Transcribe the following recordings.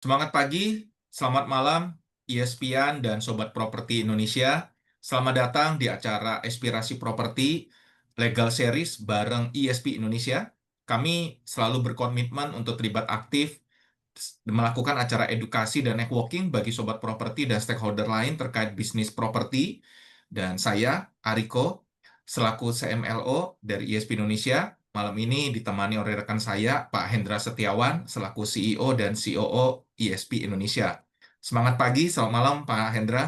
Semangat pagi, selamat malam, ESPN dan Sobat Properti Indonesia. Selamat datang di acara Inspirasi Properti Legal Series bareng ESP Indonesia. Kami selalu berkomitmen untuk terlibat aktif melakukan acara edukasi dan networking bagi sobat properti dan stakeholder lain terkait bisnis properti. Dan saya, Ariko, selaku CMLO dari ESP Indonesia, malam ini ditemani oleh rekan saya, Pak Hendra Setiawan, selaku CEO dan COO ESP Indonesia. Semangat pagi, selamat malam Pak Hendra.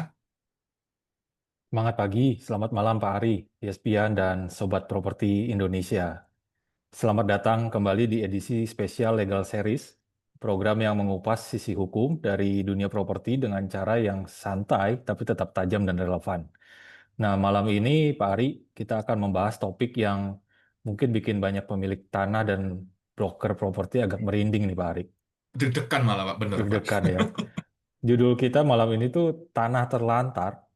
Semangat pagi, selamat malam Pak Ari, ESPN dan Sobat Properti Indonesia. Selamat datang kembali di edisi spesial Legal Series, program yang mengupas sisi hukum dari dunia properti dengan cara yang santai tapi tetap tajam dan relevan. Nah, malam ini Pak Ari, kita akan membahas topik yang mungkin bikin banyak pemilik tanah dan broker properti agak merinding nih Pak Ari. Deg-degan malah Pak, bener Pak. Deg-degan ya. Judul kita malam ini tuh Tanah Terlantar,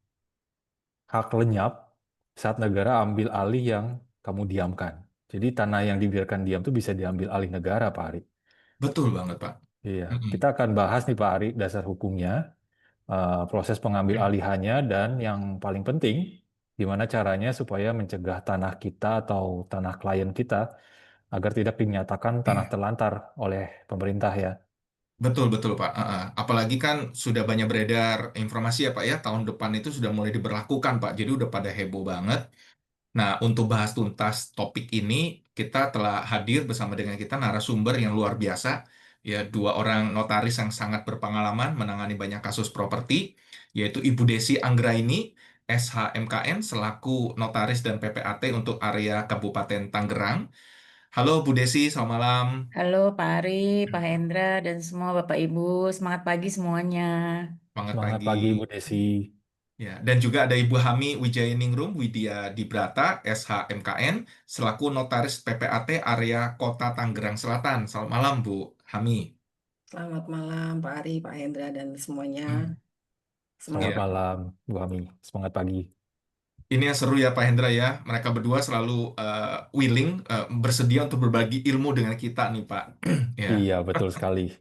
Hak Lenyap saat negara ambil alih yang kamu diamkan. Jadi tanah yang dibiarkan diam itu bisa diambil alih negara, Pak Ari. Betul banget Pak. Iya, Mm-mm. kita akan bahas nih Pak Ari dasar hukumnya, proses pengambil alihannya, dan yang paling penting, gimana caranya supaya mencegah tanah kita atau tanah klien kita agar tidak dinyatakan tanah terlantar oleh pemerintah ya. Betul, betul Pak. Apalagi kan sudah banyak beredar informasi ya Pak ya, tahun depan itu sudah mulai diberlakukan Pak. Jadi udah pada heboh banget. Nah, untuk bahas tuntas topik ini, kita telah hadir bersama dengan kita narasumber yang luar biasa, ya dua orang notaris yang sangat berpengalaman menangani banyak kasus properti, yaitu Ibu Desi Anggraini, SHMKN, selaku notaris dan PPAT untuk area Kabupaten Tangerang. Halo Bu Desi, selamat malam. Halo Pak Ari, Pak Hendra, dan semua Bapak Ibu. Semangat pagi semuanya. Semangat Semangat pagi. pagi, Bu Desi. Ya, dan juga ada Ibu Hami Wijayaningrum Widya Dibrata, SHMKN, selaku Notaris PPAT Area Kota Tangerang Selatan. Selamat malam, Bu Hami. Selamat malam Pak Ari, Pak Hendra, dan semuanya. Hmm, Selamat Semangat ya. malam, Bu Ami. Semangat pagi. Ini yang seru ya Pak Hendra ya. Mereka berdua selalu willing, bersedia untuk berbagi ilmu dengan kita nih Pak. Ya, Iya, betul sekali.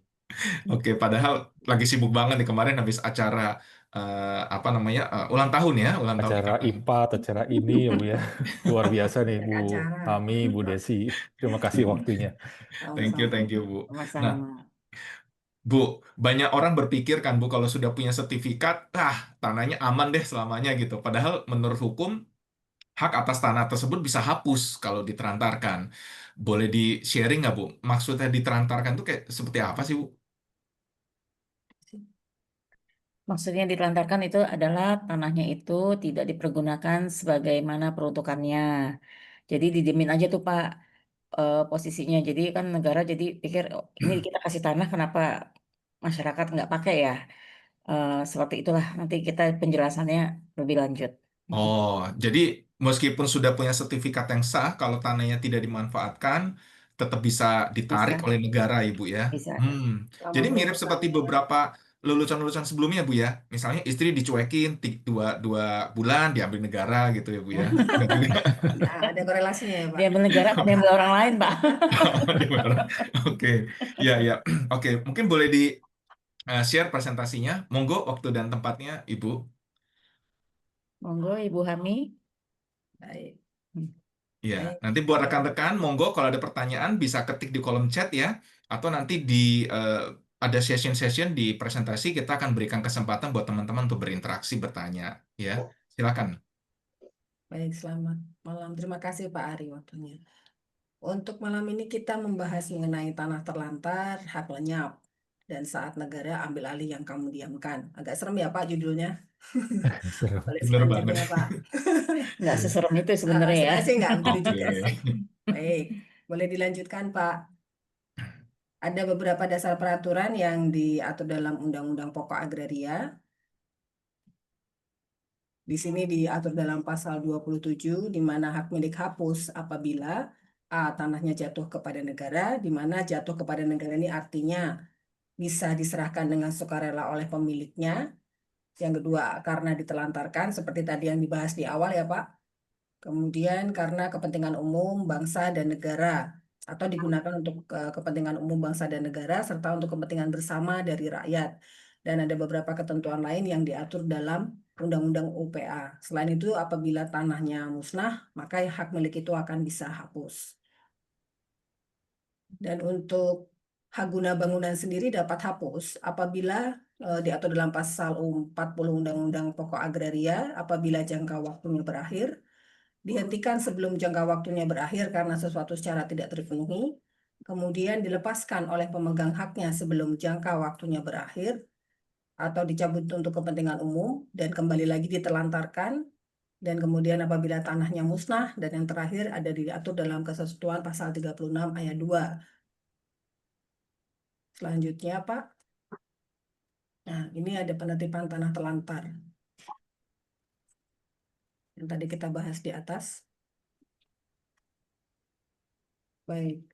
oke. Padahal lagi sibuk banget nih kemarin habis acara apa namanya ulang tahun ya, ulang tahun Acara Ikatan. IPA, acara ini ya Bu ya. Luar biasa nih banyak Bu acara. Hami, Bu Desi. Terima kasih waktunya. Sama-sama. Thank you Bu. Nah, Sama-sama. Bu, banyak orang berpikir kan Bu kalau sudah punya sertifikat, tanahnya aman deh selamanya gitu. Padahal menurut hukum hak atas tanah tersebut bisa hapus kalau diterantarkan. Boleh di-sharing nggak Bu? Maksudnya diterantarkan tuh kayak seperti apa sih Bu? Maksudnya ditelantarkan itu adalah tanahnya itu tidak dipergunakan sebagaimana peruntukannya. Jadi didiamin aja tuh Pak posisinya. Jadi kan negara jadi pikir, "Oh, ini kita kasih tanah kenapa masyarakat nggak pakai ya?" Seperti itulah nanti kita penjelasannya lebih lanjut. Oh, jadi meskipun sudah punya sertifikat yang sah, kalau tanahnya tidak dimanfaatkan, tetap bisa ditarik Bisa, oleh negara, Ibu ya. bisa. Hmm, Selama jadi mirip seperti peruntukannya beberapa lulusan-lulusan sebelumnya, Bu ya. Misalnya istri dicuekin dua, dua bulan diambil negara gitu ya, Bu ya. Enggak juga. ada korelasinya ya Pak. Diambil negara apa diambil orang lain Pak? Gimana? Oke, ya ya. Oke, mungkin boleh di share presentasinya. Monggo waktu dan tempatnya, Ibu. Monggo Ibu Hami. Baik, Hmm. Ya, baik. nanti buat rekan-rekan, monggo kalau ada pertanyaan bisa ketik di kolom chat ya, atau nanti di eh, ada session-session di presentasi kita akan berikan kesempatan buat teman-teman untuk berinteraksi, bertanya, ya. Silakan. Baik, selamat malam. Terima kasih Pak Ari waktunya. Untuk malam ini kita membahas mengenai tanah terlantar, hak lenyap, dan saat negara ambil alih yang kamu diamkan. Agak serem ya Pak judulnya. Seru. Boleh Bener banget. selanjutnya Pak. Nggak seserem itu sebenarnya ya. Sebenarnya sih nggak begitu Oke. juga sih. Baik, boleh dilanjutkan Pak. Ada beberapa dasar peraturan yang diatur dalam Undang-Undang Pokok Agraria. Di sini diatur dalam pasal 27, di mana hak milik hapus apabila A. Tanahnya jatuh kepada negara, di mana jatuh kepada negara ini artinya bisa diserahkan dengan sukarela oleh pemiliknya. Yang kedua, karena ditelantarkan, seperti tadi yang dibahas di awal ya Pak. Kemudian karena kepentingan umum, bangsa, dan negara. atau digunakan untuk kepentingan umum bangsa dan negara serta untuk kepentingan bersama dari rakyat. Dan ada beberapa ketentuan lain yang diatur dalam Undang-Undang UPA. Selain itu, apabila tanahnya musnah, maka hak milik itu akan bisa hapus. Dan untuk hak guna bangunan sendiri dapat hapus apabila diatur dalam pasal 40 Undang-Undang Pokok Agraria apabila jangka waktunya berakhir, dihentikan sebelum jangka waktunya berakhir karena sesuatu secara tidak terpenuhi, kemudian dilepaskan oleh pemegang haknya sebelum jangka waktunya berakhir, atau dicabut untuk kepentingan umum, dan kembali lagi ditelantarkan, dan kemudian apabila tanahnya musnah, dan yang terakhir ada diatur dalam Ketentuan Pasal 36 ayat 2. Selanjutnya, Pak. Nah, ini ada penertiban tanah terlantar. Yang tadi kita bahas di atas. Baik.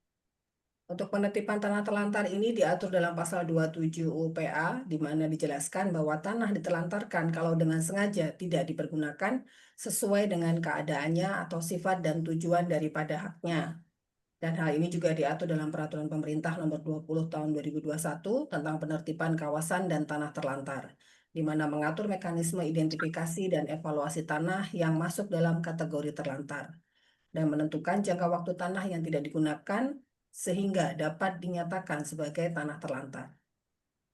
Untuk penertiban tanah terlantar ini diatur dalam pasal 27 UPA, di mana dijelaskan bahwa tanah ditelantarkan kalau dengan sengaja tidak dipergunakan sesuai dengan keadaannya atau sifat dan tujuan daripada haknya. Dan hal ini juga diatur dalam Peraturan Pemerintah Nomor 20 Tahun 2021 tentang penertiban kawasan dan tanah terlantar, di mana mengatur mekanisme identifikasi dan evaluasi tanah yang masuk dalam kategori terlantar, dan menentukan jangka waktu tanah yang tidak digunakan sehingga dapat dinyatakan sebagai tanah terlantar.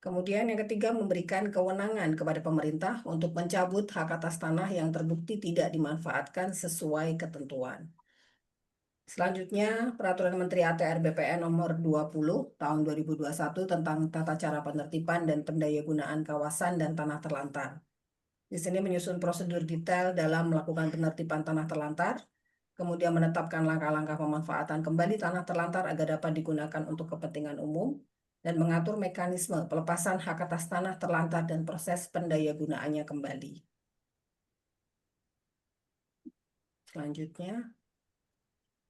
Kemudian yang ketiga, memberikan kewenangan kepada pemerintah untuk mencabut hak atas tanah yang terbukti tidak dimanfaatkan sesuai ketentuan. Selanjutnya, Peraturan Menteri ATR BPN Nomor 20 Tahun 2021 tentang tata cara penertiban dan pendayagunaan kawasan dan tanah terlantar. Di sini menyusun prosedur detail dalam melakukan penertiban tanah terlantar, kemudian menetapkan langkah-langkah pemanfaatan kembali tanah terlantar agar dapat digunakan untuk kepentingan umum, dan mengatur mekanisme pelepasan hak atas tanah terlantar dan proses pendayagunaannya kembali. Selanjutnya,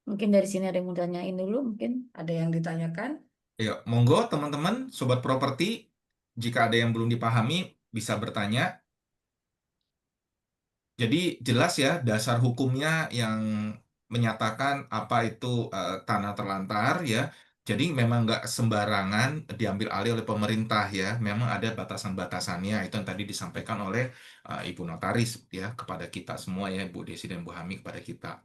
Mungkin dari sini ada yang mau tanyain dulu, mungkin. ada yang ditanyakan? Ya, monggo teman-teman, sobat properti, jika ada yang belum dipahami bisa bertanya. Jadi jelas ya dasar hukumnya yang menyatakan apa itu tanah terlantar ya. Jadi memang nggak sembarangan diambil alih oleh pemerintah ya. Memang ada batasan-batasannya itu yang tadi disampaikan oleh Ibu Notaris ya kepada kita semua ya, Bu Desi dan Bu Hami kepada kita.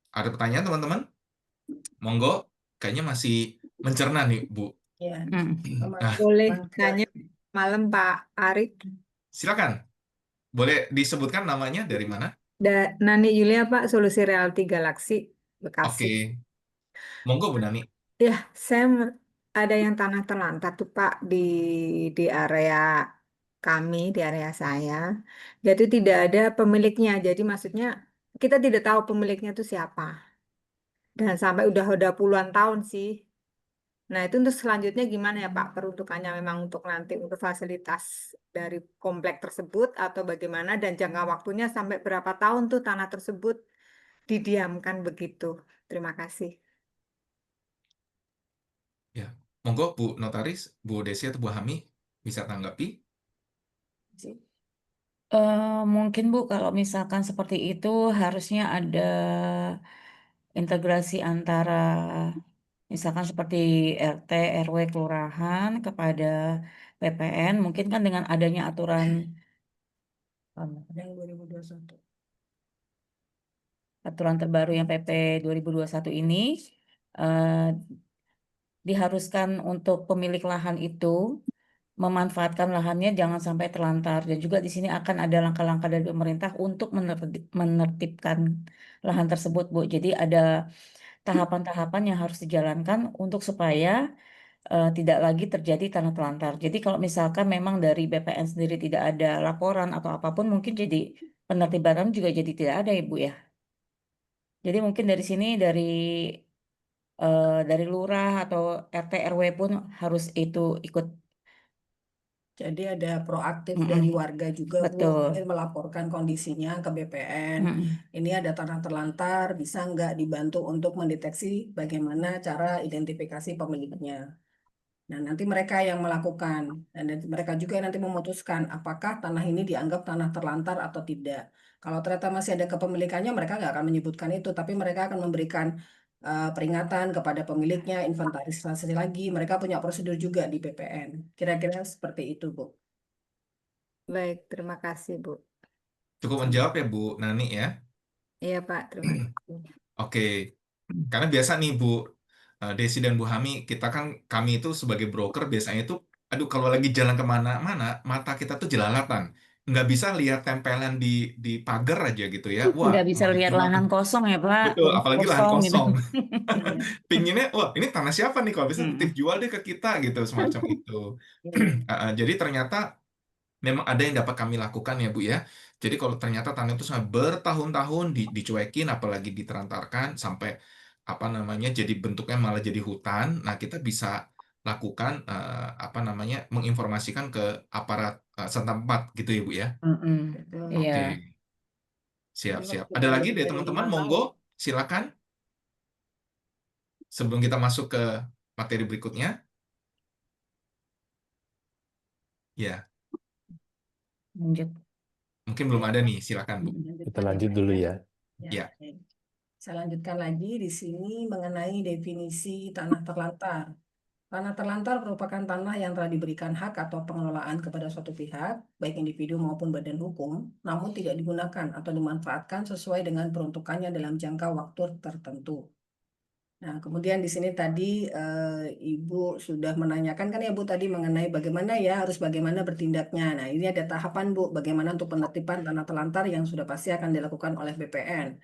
Ada pertanyaan teman-teman? Monggo, kayaknya masih mencerna nih Bu. Ya. Nah, Boleh tanya malam Pak Arik? silakan. Boleh disebutkan namanya dari mana? Nani Yulia Pak, Solusi Realty Galaxy, Bekasi. Oke. Monggo Bu Nani. Ya, saya ada yang tanah terlantar tuh Pak di area kami, di area saya. Jadi tidak ada pemiliknya. Jadi maksudnya kita tidak tahu pemiliknya itu siapa. Dan sampai udah puluhan tahun sih. Nah, itu untuk selanjutnya gimana ya Pak? Peruntukannya memang untuk nanti untuk fasilitas dari komplek tersebut atau bagaimana, dan jangka waktunya sampai berapa tahun tuh tanah tersebut didiamkan begitu. Terima kasih. Ya, monggo Bu Notaris, Bu Desi atau Bu Hami bisa tanggapi. Mungkin Bu, kalau misalkan seperti itu harusnya ada integrasi antara misalkan seperti RT, RW, kelurahan kepada PPN, mungkin kan dengan adanya aturan Yang 2021. aturan terbaru yang PP 2021 ini eh, diharuskan untuk pemilik lahan itu memanfaatkan lahannya jangan sampai terlantar, dan juga di sini akan ada langkah-langkah dari pemerintah untuk menertibkan lahan tersebut, Bu. Jadi ada tahapan-tahapan yang harus dijalankan untuk supaya tidak lagi terjadi tanah terlantar. Jadi kalau misalkan memang dari BPN sendiri tidak ada laporan atau apapun, mungkin jadi penertiban juga jadi tidak ada, Ibu ya. Jadi mungkin dari sini dari lurah atau RT RW pun harus itu ikut. Jadi ada proaktif Mm-mm. dari warga juga, Bu, Betul. mungkin melaporkan kondisinya ke BPN. Mm-mm. Ini ada tanah terlantar, bisa nggak dibantu untuk mendeteksi bagaimana cara identifikasi pemiliknya. Nah, nanti mereka yang melakukan, dan nanti mereka juga yang nanti memutuskan apakah tanah ini dianggap tanah terlantar atau tidak. Kalau ternyata masih ada kepemilikannya, mereka nggak akan menyebutkan itu, tapi mereka akan memberikan peringatan kepada pemiliknya, inventarisasi lagi. Mereka punya prosedur juga di PPN. Kira-kira seperti itu, Bu. Baik, terima kasih, Bu. Cukup menjawab ya Bu Nani ya. Iya, Pak, terima kasih. Oke, karena biasa nih Bu Desi dan Bu Hami, kami itu sebagai broker biasanya itu, aduh kalau lagi jalan kemana-mana, mata kita tuh jelalatan, nggak bisa lihat tempelan di pagar aja gitu ya. Wah, Nggak bisa mau lihat dijual lahan kosong ya Pak, betul, rumah apalagi lahan kosong gitu. kosong. Iya. Pinginnya, wah ini tanah siapa nih? Kalau bisa titip Mm. jual deh ke kita gitu, semacam itu. Iya. Jadi ternyata memang ada yang dapat kami lakukan ya Bu ya. Jadi kalau ternyata tanah itu sampai bertahun-tahun dicuekin, apalagi ditelantarkan sampai apa namanya jadi bentuknya malah jadi hutan. Nah kita bisa lakukan apa namanya menginformasikan ke aparat setempat gitu ya Bu ya. Mm-mm. Betul. Iya. Oke, Jadi siap-siap. waktu Ada lagi lebih dari dari teman-teman, 5 tahun. monggo silakan sebelum kita masuk ke materi berikutnya. Ya, Lanjut. mungkin belum ada nih, silakan Bu. Kita lanjut dulu ya. Ya, Ya. baik. Saya lanjutkan lagi di sini mengenai definisi tanah terlantar. Tanah terlantar merupakan tanah yang telah diberikan hak atau pengelolaan kepada suatu pihak, baik individu maupun badan hukum, namun tidak digunakan atau dimanfaatkan sesuai dengan peruntukannya dalam jangka waktu tertentu. Nah, kemudian di sini tadi Ibu sudah menanyakan kan ya Bu tadi mengenai bagaimana ya harus bagaimana bertindaknya. Nah, ini ada tahapan Bu, bagaimana untuk penertiban tanah terlantar yang sudah pasti akan dilakukan oleh BPN.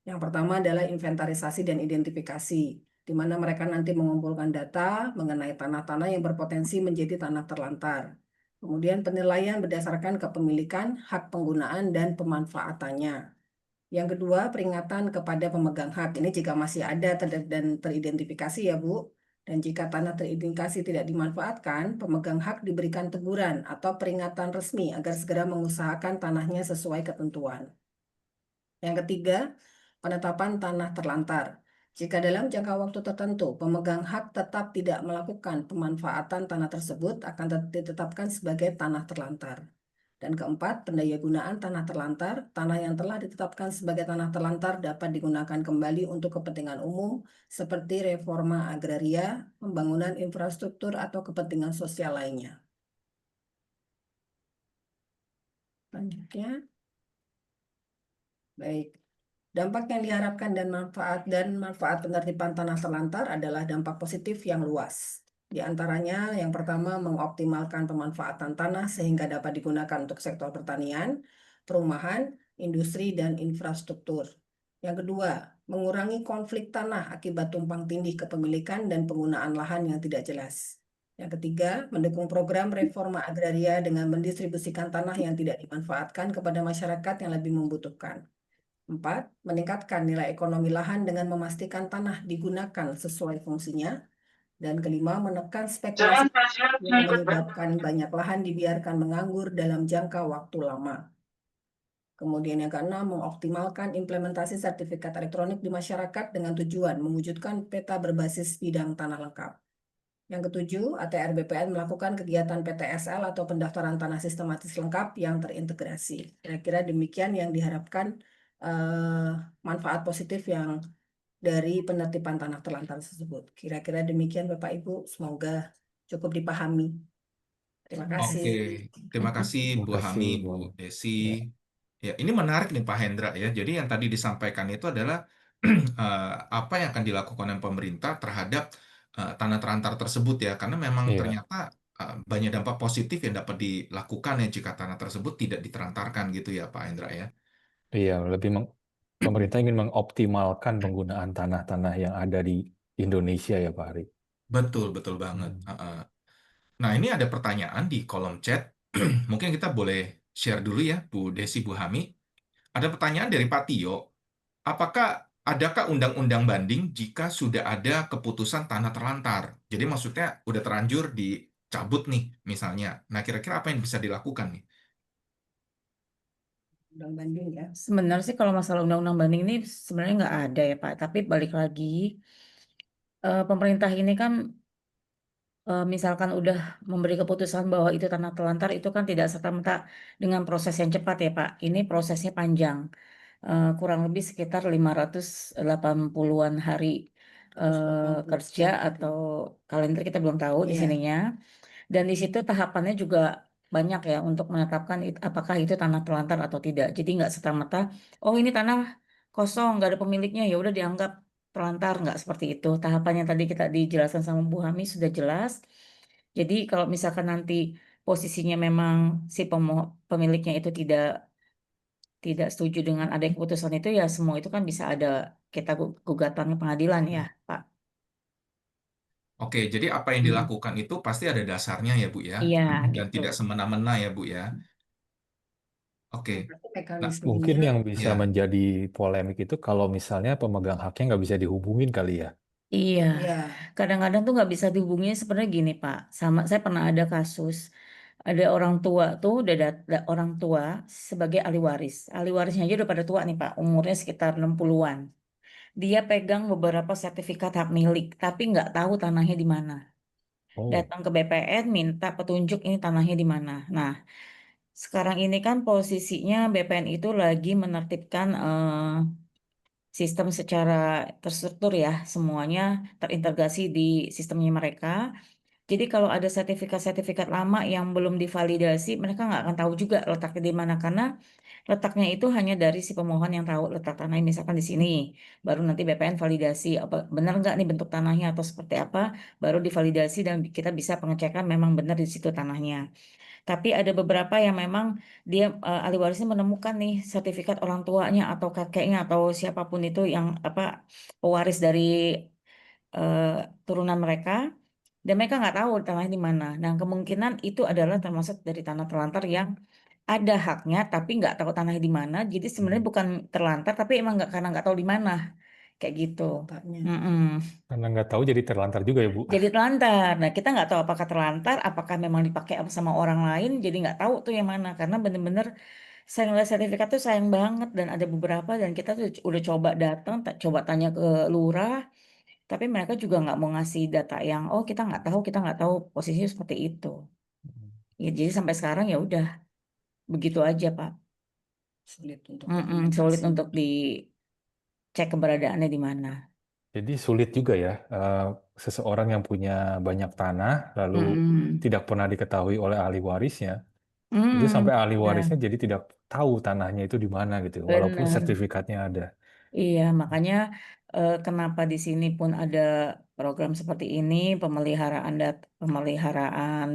Yang pertama adalah inventarisasi dan identifikasi, di mana mereka nanti mengumpulkan data mengenai tanah-tanah yang berpotensi menjadi tanah terlantar. Kemudian penilaian berdasarkan kepemilikan, hak penggunaan, dan pemanfaatannya. Yang kedua, peringatan kepada pemegang hak. Ini jika masih ada dan teridentifikasi ya Bu. Dan jika tanah teridentifikasi tidak dimanfaatkan, pemegang hak diberikan teguran atau peringatan resmi agar segera mengusahakan tanahnya sesuai ketentuan. Yang ketiga, penetapan tanah terlantar. Jika dalam jangka waktu tertentu pemegang hak tetap tidak melakukan pemanfaatan tanah tersebut akan ditetapkan sebagai tanah terlantar. Dan keempat, pendayagunaan tanah terlantar. Tanah yang telah ditetapkan sebagai tanah terlantar dapat digunakan kembali untuk kepentingan umum seperti reforma agraria, pembangunan infrastruktur, atau kepentingan sosial lainnya. Selanjutnya, baik. Dampak yang diharapkan dan manfaat penertiban tanah terlantar adalah dampak positif yang luas. Di antaranya, yang pertama, mengoptimalkan pemanfaatan tanah sehingga dapat digunakan untuk sektor pertanian, perumahan, industri, dan infrastruktur. Yang kedua, mengurangi konflik tanah akibat tumpang tindih kepemilikan dan penggunaan lahan yang tidak jelas. Yang ketiga, mendukung program reforma agraria dengan mendistribusikan tanah yang tidak dimanfaatkan kepada masyarakat yang lebih membutuhkan. 4. Meningkatkan nilai ekonomi lahan dengan memastikan tanah digunakan sesuai fungsinya. Dan kelima, menekan spekulasi yang menyebabkan banyak lahan dibiarkan menganggur dalam jangka waktu lama. Kemudian yang keenam, mengoptimalkan implementasi sertifikat elektronik di masyarakat dengan tujuan mewujudkan peta berbasis bidang tanah lengkap. Yang ketujuh, ATR BPN melakukan kegiatan PTSL atau pendaftaran tanah sistematis lengkap yang terintegrasi. Kira-kira demikian yang diharapkan manfaat positif yang dari penertiban tanah terlantar tersebut. Kira-kira demikian Bapak Ibu, semoga cukup dipahami. Terima kasih. Oke, terima kasih Terima Bu kasih, Hami, Bu Bu. Desi. Ya. Ya, ini menarik nih Pak Hendra ya. Jadi yang tadi disampaikan itu adalah apa yang akan dilakukan oleh pemerintah terhadap tanah terlantar tersebut ya. Karena memang Iya, ternyata banyak dampak positif yang dapat dilakukan ya jika tanah tersebut tidak ditelantarkan gitu ya Pak Hendra ya. iya, pemerintah ingin mengoptimalkan penggunaan tanah-tanah yang ada di Indonesia ya, Pak Ari. Betul, betul banget. Nah, ini ada pertanyaan di kolom chat. Mungkin kita boleh share dulu ya, Bu Desi, Bu Hami. Ada pertanyaan dari Pak Tio. Adakah undang-undang banding jika sudah ada keputusan tanah terlantar? Jadi maksudnya udah terlanjur dicabut nih, misalnya. Nah, kira-kira apa yang bisa dilakukan nih? Undang banding ya. Sebenarnya sih kalau masalah undang-undang banding ini sebenarnya nggak ada ya Pak. Tapi balik lagi, pemerintah ini kan misalkan udah memberi keputusan bahwa itu tanah terlantar, itu kan tidak serta-merta dengan proses yang cepat ya Pak. Ini prosesnya panjang, kurang lebih sekitar 580-an hari. kerja atau kalender kita belum tahu di Iya. sininya. Dan di situ tahapannya juga banyak ya untuk menetapkan apakah itu tanah terlantar atau tidak. Jadi nggak serta-merta, oh ini tanah kosong, nggak ada pemiliknya, ya udah dianggap terlantar, nggak seperti itu. Tahapannya tadi kita dijelaskan sama Bu Hami sudah jelas. Jadi kalau misalkan nanti posisinya memang si pemiliknya itu tidak setuju dengan ada keputusan itu, ya semua itu kan bisa ada kita gugatan ke pengadilan ya, Pak. Oke, jadi apa yang Hmm. dilakukan itu pasti ada dasarnya ya, Bu ya, Iya, dan gitu. tidak semena-mena ya, Bu ya. Oke, Berarti nah Mungkin mekanismenya yang bisa ya, menjadi polemik itu kalau misalnya pemegang haknya nggak bisa dihubungin kali ya. Iya, ya kadang-kadang tuh nggak bisa dihubungi sebenarnya gini Pak. Sama saya pernah ada kasus, ada orang tua tuh udah orang tua sebagai ahli waris. Ahli warisnya aja udah pada tua nih Pak, umurnya sekitar 60-an. Dia pegang beberapa sertifikat hak milik, tapi nggak tahu tanahnya di mana. Oh, Datang ke BPN minta petunjuk ini tanahnya di mana. Nah, sekarang ini kan posisinya BPN itu lagi menertibkan sistem secara terstruktur ya, semuanya terintegrasi di sistemnya mereka. Jadi kalau ada sertifikat-sertifikat lama yang belum divalidasi, mereka nggak akan tahu juga letaknya di mana karena letaknya itu hanya dari si pemohon yang tahu letak tanahnya misalkan di sini. Baru nanti BPN validasi apa benar nggak nih bentuk tanahnya atau seperti apa, baru divalidasi dan kita bisa pengecekan memang benar di situ tanahnya. Tapi ada beberapa yang memang dia ahli warisnya menemukan nih sertifikat orang tuanya atau kakeknya atau siapapun itu yang apa pewaris dari eh, turunan mereka dan mereka nggak tahu tanahnya di mana. Nah, kemungkinan itu adalah termasuk dari tanah terlantar yang ada haknya tapi nggak tahu tanahnya di mana. Jadi sebenarnya bukan terlantar tapi emang nggak karena nggak tahu di mana kayak gitu. letaknya. Mm-mm. karena nggak tahu jadi terlantar juga ya, Bu. Jadi terlantar. Nah, kita nggak tahu apakah terlantar, apakah memang dipakai sama orang lain. Jadi nggak tahu tuh yang mana karena bener-bener saya ngeliat sertifikat tuh sayang banget dan ada beberapa dan kita tuh udah coba datang, coba tanya ke lurah. Tapi mereka juga nggak mau ngasih data yang, oh kita nggak tahu posisinya seperti itu. Ya, jadi sampai sekarang ya udah begitu aja Pak. Sulit untuk Sulit komunikasi. untuk dicek keberadaannya di mana. Jadi sulit juga ya, seseorang yang punya banyak tanah lalu Mm-mm. tidak pernah diketahui oleh ahli warisnya, itu Mm, sampai ahli ya, warisnya jadi tidak tahu tanahnya itu di mana gitu, walaupun benar. sertifikatnya ada. Iya, makanya kenapa di sini pun ada program seperti ini, pemeliharaan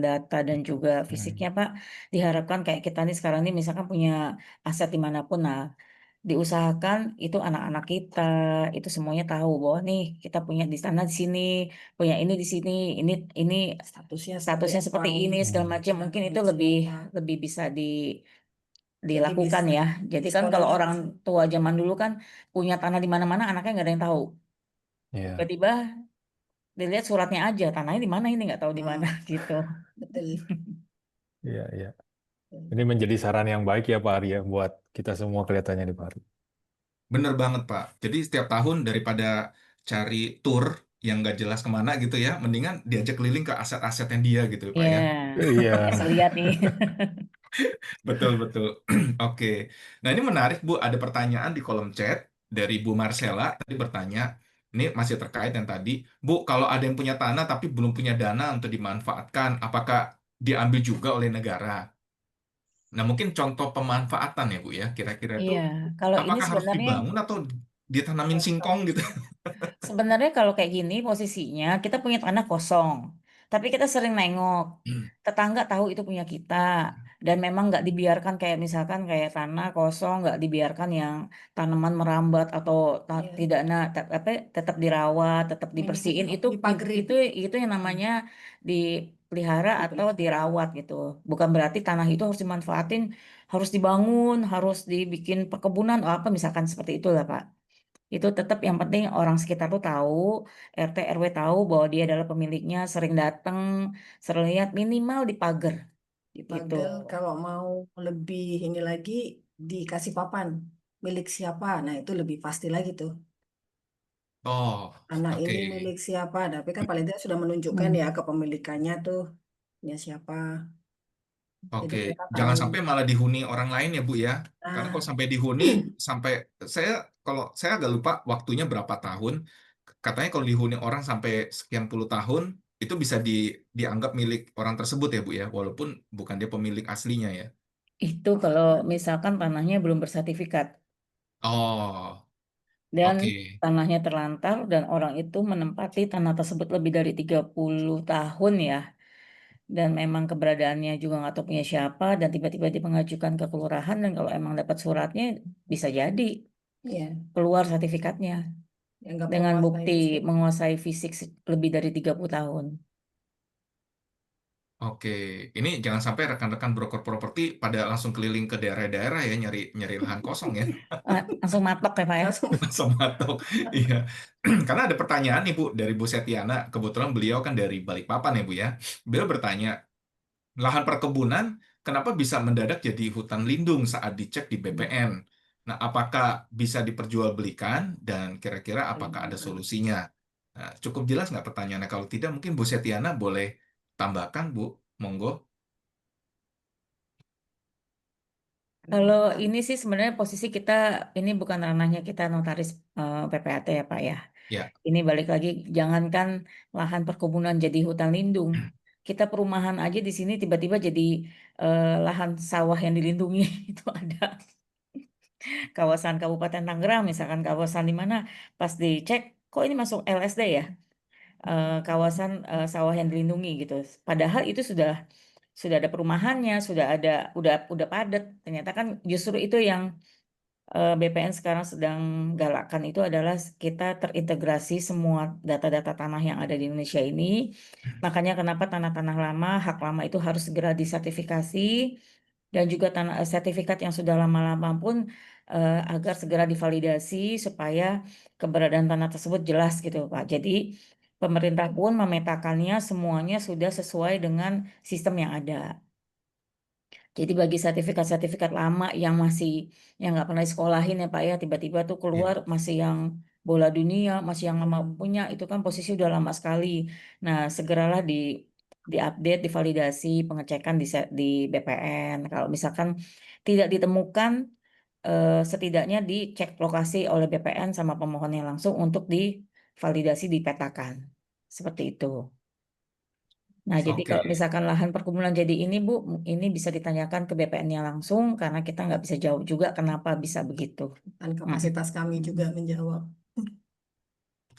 data dan juga fisiknya, Hmm. Pak. Diharapkan kayak kita nih sekarang ini misalkan punya aset dimanapun, nah diusahakan itu anak-anak kita itu semuanya tahu bahwa nih kita punya di sana di sini, punya ini di sini, ini Statusnya seperti statusnya apa, seperti ini segala Hmm. macam. Mungkin itu milik lebih siapa. lebih bisa Jadi dilakukan bisa ya. di Jadi kan kalau sekolahnya orang tua zaman dulu kan punya tanah di mana-mana, anaknya nggak ada yang tahu. Ya, Tiba-tiba dilihat suratnya aja, tanahnya di mana ini nggak tahu di mana ah, gitu. betul. iya, iya. Ini menjadi saran yang baik ya Pak Ari ya buat kita semua kelihatannya nih Pak Ari. bener banget Pak. Jadi setiap tahun daripada cari tour yang nggak jelas kemana gitu ya, mendingan diajak keliling ke aset-asetnya dia gitu Pak Ya, ya. Iya. bisa lihat nih. Betul, betul. Oke. Nah, ini menarik, Bu. Ada pertanyaan di kolom chat dari Bu Marcella. Tadi bertanya, ini masih terkait yang tadi. Bu, kalau ada yang punya tanah tapi belum punya dana untuk dimanfaatkan, apakah diambil juga oleh negara? Nah, mungkin contoh pemanfaatan ya, Bu ya. Kira-kira itu Iya, kalau ini apakah harus sebenarnya dibangun atau ditanamin singkong gitu? Sebenarnya kalau kayak gini posisinya kita punya tanah kosong, tapi kita sering nengok tetangga tahu itu punya kita dan memang nggak dibiarkan kayak misalkan kayak tanah kosong nggak dibiarkan yang tanaman merambat atau Ya, tidak apa tetap dirawat, tetap dibersihin itu dipagari, itu yang namanya dipelihara atau dirawat gitu. Bukan berarti tanah itu harus dimanfaatin, harus dibangun, harus dibikin perkebunan atau apa misalkan seperti itulah Pak. Itu tetap yang penting orang sekitar tuh tahu, RT RW tahu bahwa dia adalah pemiliknya, sering datang, sering lihat minimal di pagar gitu. dipagar. Kalau mau lebih ini lagi dikasih papan milik siapa. Nah, itu lebih pasti lagi tuh. Oh, Anak oke. ini milik siapa. Tapi kan paling tidak sudah menunjukkan ya Hmm. kepemilikannya tuh punya siapa. Jadi Oke, mereka jangan tahu. sampai malah dihuni orang lain ya Bu ya. Karena Nah, kalau sampai dihuni, sampai saya kalau saya agak lupa waktunya berapa tahun. katanya kalau dihuni orang sampai sekian puluh tahun, itu bisa dianggap milik orang tersebut ya Bu ya, walaupun bukan dia pemilik aslinya ya. Itu kalau misalkan tanahnya belum bersertifikat Oh, dan oke. tanahnya terlantar dan orang itu menempati tanah tersebut lebih dari 30 tahun ya. Dan memang keberadaannya juga nggak tahu punya siapa dan tiba-tiba dia mengajukan ke kelurahan dan kalau emang dapat suratnya bisa jadi Iya, keluar sertifikatnya dianggap dengan menguasai bukti fisik. menguasai fisik lebih dari 30 tahun. Oke, ini jangan sampai rekan-rekan broker properti pada langsung keliling ke daerah-daerah ya nyari nyari lahan kosong ya. Langsung matok ya Pak ya. Langsung. Langsung matok. Iya. Karena ada pertanyaan nih Bu dari Bu Setiana. Kebetulan beliau kan dari Balikpapan ya Bu ya. Beliau bertanya, lahan perkebunan kenapa bisa mendadak jadi hutan lindung saat dicek di BPN? Nah, apakah bisa diperjualbelikan dan kira-kira apakah ada solusinya? Nah, cukup jelas nggak pertanyaannya? Kalau tidak, mungkin Bu Setiana boleh tambahkan Bu. Monggo. Kalau ini sih sebenarnya posisi kita ini bukan ranahnya kita notaris PPAT ya Pak ya. Ya. Ini balik lagi jangankan lahan perkebunan jadi hutan lindung. Kita perumahan aja di sini tiba-tiba jadi lahan sawah yang dilindungi itu ada. Kawasan Kabupaten Tangerang misalkan kawasan di mana pas dicek kok ini masuk LSD ya. Kawasan sawah yang dilindungi gitu. Padahal itu sudah ada perumahannya, udah padat. Ternyata kan justru itu yang BPN sekarang sedang galakkan itu adalah kita terintegrasi semua data-data tanah yang ada di Indonesia ini. Makanya kenapa tanah-tanah lama, hak lama itu harus segera disertifikasi dan juga tanah sertifikat yang sudah lama-lama pun agar segera divalidasi supaya keberadaan tanah tersebut jelas gitu Pak. Jadi pemerintah pun memetakannya semuanya sudah sesuai dengan sistem yang ada. Jadi bagi sertifikat-sertifikat lama yang nggak pernah disekolahin ya Pak ya, tiba-tiba tuh keluar Ya. masih yang bola dunia, masih yang lama punya, itu kan posisi udah lama sekali. Nah, segeralah diupdate, divalidasi, pengecekan di BPN. Kalau misalkan tidak ditemukan, setidaknya dicek lokasi oleh BPN sama pemohonnya langsung untuk divalidasi, dipetakan. Seperti itu. Nah, jadi Oke. kalau misalkan lahan perkebunan jadi ini, Bu, ini bisa ditanyakan ke BPN-nya langsung karena kita nggak bisa jawab juga kenapa bisa begitu. Dan kapasitas kami juga menjawab.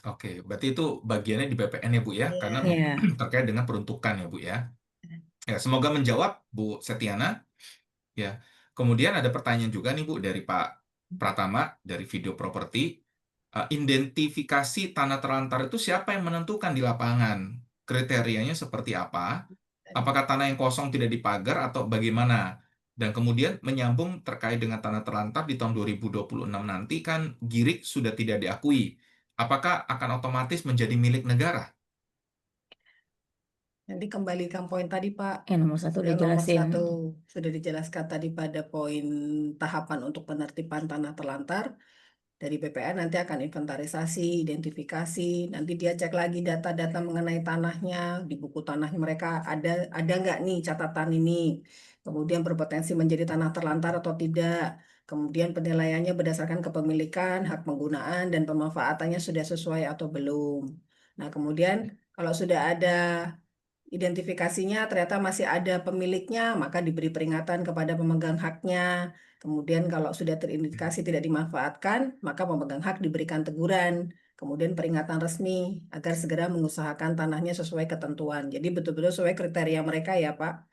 Oke, berarti itu bagiannya di BPN ya Bu ya, karena Iya. Ya, terkait dengan peruntukan ya Bu ya. Ya, semoga menjawab Bu Setiana. Ya, kemudian ada pertanyaan juga nih Bu dari Pak Pratama dari Video Properti. Identifikasi tanah terlantar itu siapa yang menentukan di lapangan? Kriterianya seperti apa? Apakah tanah yang kosong tidak dipagar atau bagaimana? Dan kemudian menyambung terkait dengan tanah terlantar di tahun 2026 nanti kan Girik sudah tidak diakui. Apakah akan otomatis menjadi milik negara? Nanti kembalikan poin tadi Pak. yang nomor satu Yang nomor dijelasin. 1 sudah dijelaskan tadi pada poin tahapan untuk penertiban tanah terlantar. Dari BPN nanti akan inventarisasi, identifikasi, nanti dia cek lagi data-data mengenai tanahnya, di buku tanah mereka ada nggak nih catatan ini, kemudian berpotensi menjadi tanah terlantar atau tidak, kemudian penilaiannya berdasarkan kepemilikan, hak penggunaan, dan pemanfaatannya sudah sesuai atau belum. Nah, kemudian kalau sudah ada identifikasinya ternyata masih ada pemiliknya, maka diberi peringatan kepada pemegang haknya. Kemudian kalau sudah terindikasi tidak dimanfaatkan, maka pemegang hak diberikan teguran. Kemudian peringatan resmi agar segera mengusahakan tanahnya sesuai ketentuan. Jadi betul-betul sesuai kriteria mereka ya Pak.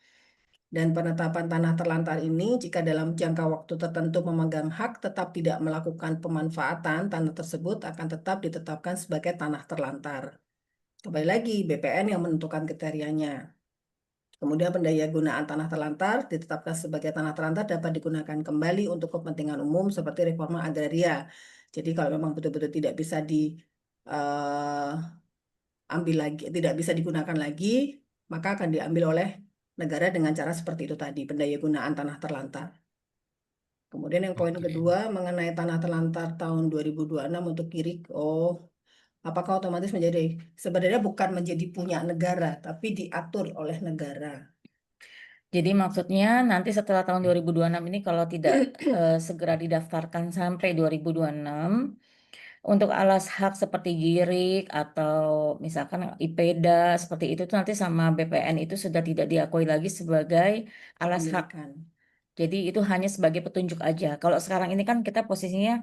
Dan penetapan tanah terlantar ini jika dalam jangka waktu tertentu pemegang hak tetap tidak melakukan pemanfaatan, tanah tersebut akan tetap ditetapkan sebagai tanah terlantar. Kembali lagi, BPN yang menentukan kriterianya. Kemudian pendayagunaan tanah terlantar ditetapkan sebagai tanah terlantar dapat digunakan kembali untuk kepentingan umum seperti reforma agraria. Jadi kalau memang betul-betul tidak bisa diambil lagi, tidak bisa digunakan lagi, maka akan diambil oleh negara dengan cara seperti itu tadi, pendayagunaan tanah terlantar. Kemudian yang poin Oke. kedua mengenai tanah terlantar tahun 2026 untuk Kirik, apakah otomatis menjadi, sebenarnya bukan menjadi punya negara, tapi diatur oleh negara. Jadi maksudnya nanti setelah tahun 2026 ini kalau tidak segera didaftarkan sampai 2026, Untuk alas hak seperti GIRIK atau misalkan IPEDA seperti itu tuh nanti sama BPN itu sudah tidak diakui lagi sebagai alas hak. Kepemilikan. Jadi itu hanya sebagai petunjuk aja. Kalau sekarang ini kan kita posisinya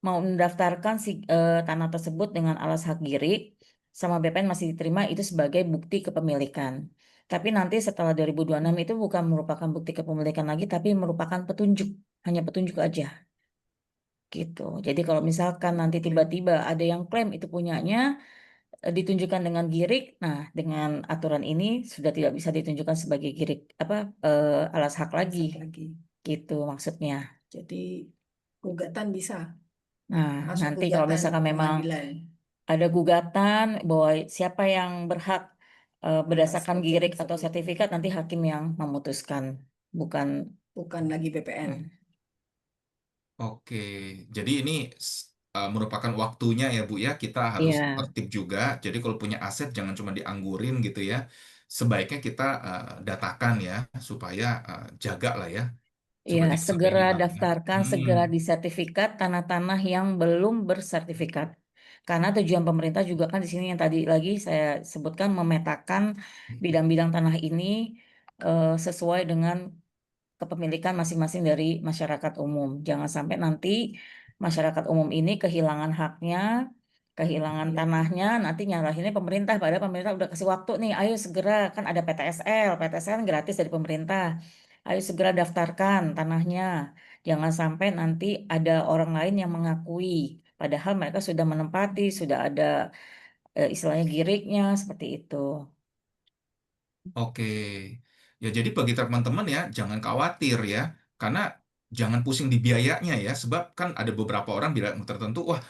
mau mendaftarkan si tanah tersebut dengan alas hak GIRIK sama BPN masih diterima itu sebagai bukti kepemilikan. Tapi nanti setelah 2026 itu bukan merupakan bukti kepemilikan lagi, tapi merupakan petunjuk, hanya petunjuk aja gitu. Jadi kalau misalkan nanti tiba-tiba ada yang klaim itu punyanya ditunjukkan dengan GIRIK, nah dengan aturan ini sudah tidak bisa ditunjukkan sebagai GIRIK apa alas hak lagi, Satu lagi. gitu maksudnya. Jadi gugatan bisa Nah, masuk nanti kalau gugatan misalkan ke memang pengadilan ada gugatan bahwa siapa yang berhak atas berdasarkan objek GIRIK atau tersebut, sertifikat, nanti hakim yang memutuskan, bukan. bukan lagi BPN. Oke, jadi ini merupakan waktunya ya Bu ya, kita harus Iya, tertib juga. Jadi kalau punya aset jangan cuma dianggurin gitu ya. Sebaiknya kita datakan ya, supaya jaga lah ya, iya, seperti sampai segera bilang ya. daftarkan, Hmm, segera disertifikat tanah-tanah yang belum bersertifikat. Karena tujuan pemerintah juga kan di sini yang tadi lagi saya sebutkan memetakan bidang-bidang tanah ini sesuai dengan kepemilikan masing-masing dari masyarakat umum. Jangan sampai nanti masyarakat umum ini kehilangan haknya, kehilangan Iya. tanahnya, nanti nyalahinnya pemerintah. Padahal pemerintah udah kasih waktu nih, ayo segera, kan ada PTSL, PTSL kan gratis dari pemerintah. Ayo segera daftarkan tanahnya. Jangan sampai nanti ada orang lain yang mengakui. Padahal mereka sudah menempati, sudah ada istilahnya giriknya, seperti itu. oke. Ya jadi bagi teman-teman ya, jangan khawatir ya, karena jangan pusing di biayanya ya, sebab kan ada beberapa orang bilang tertentu, wah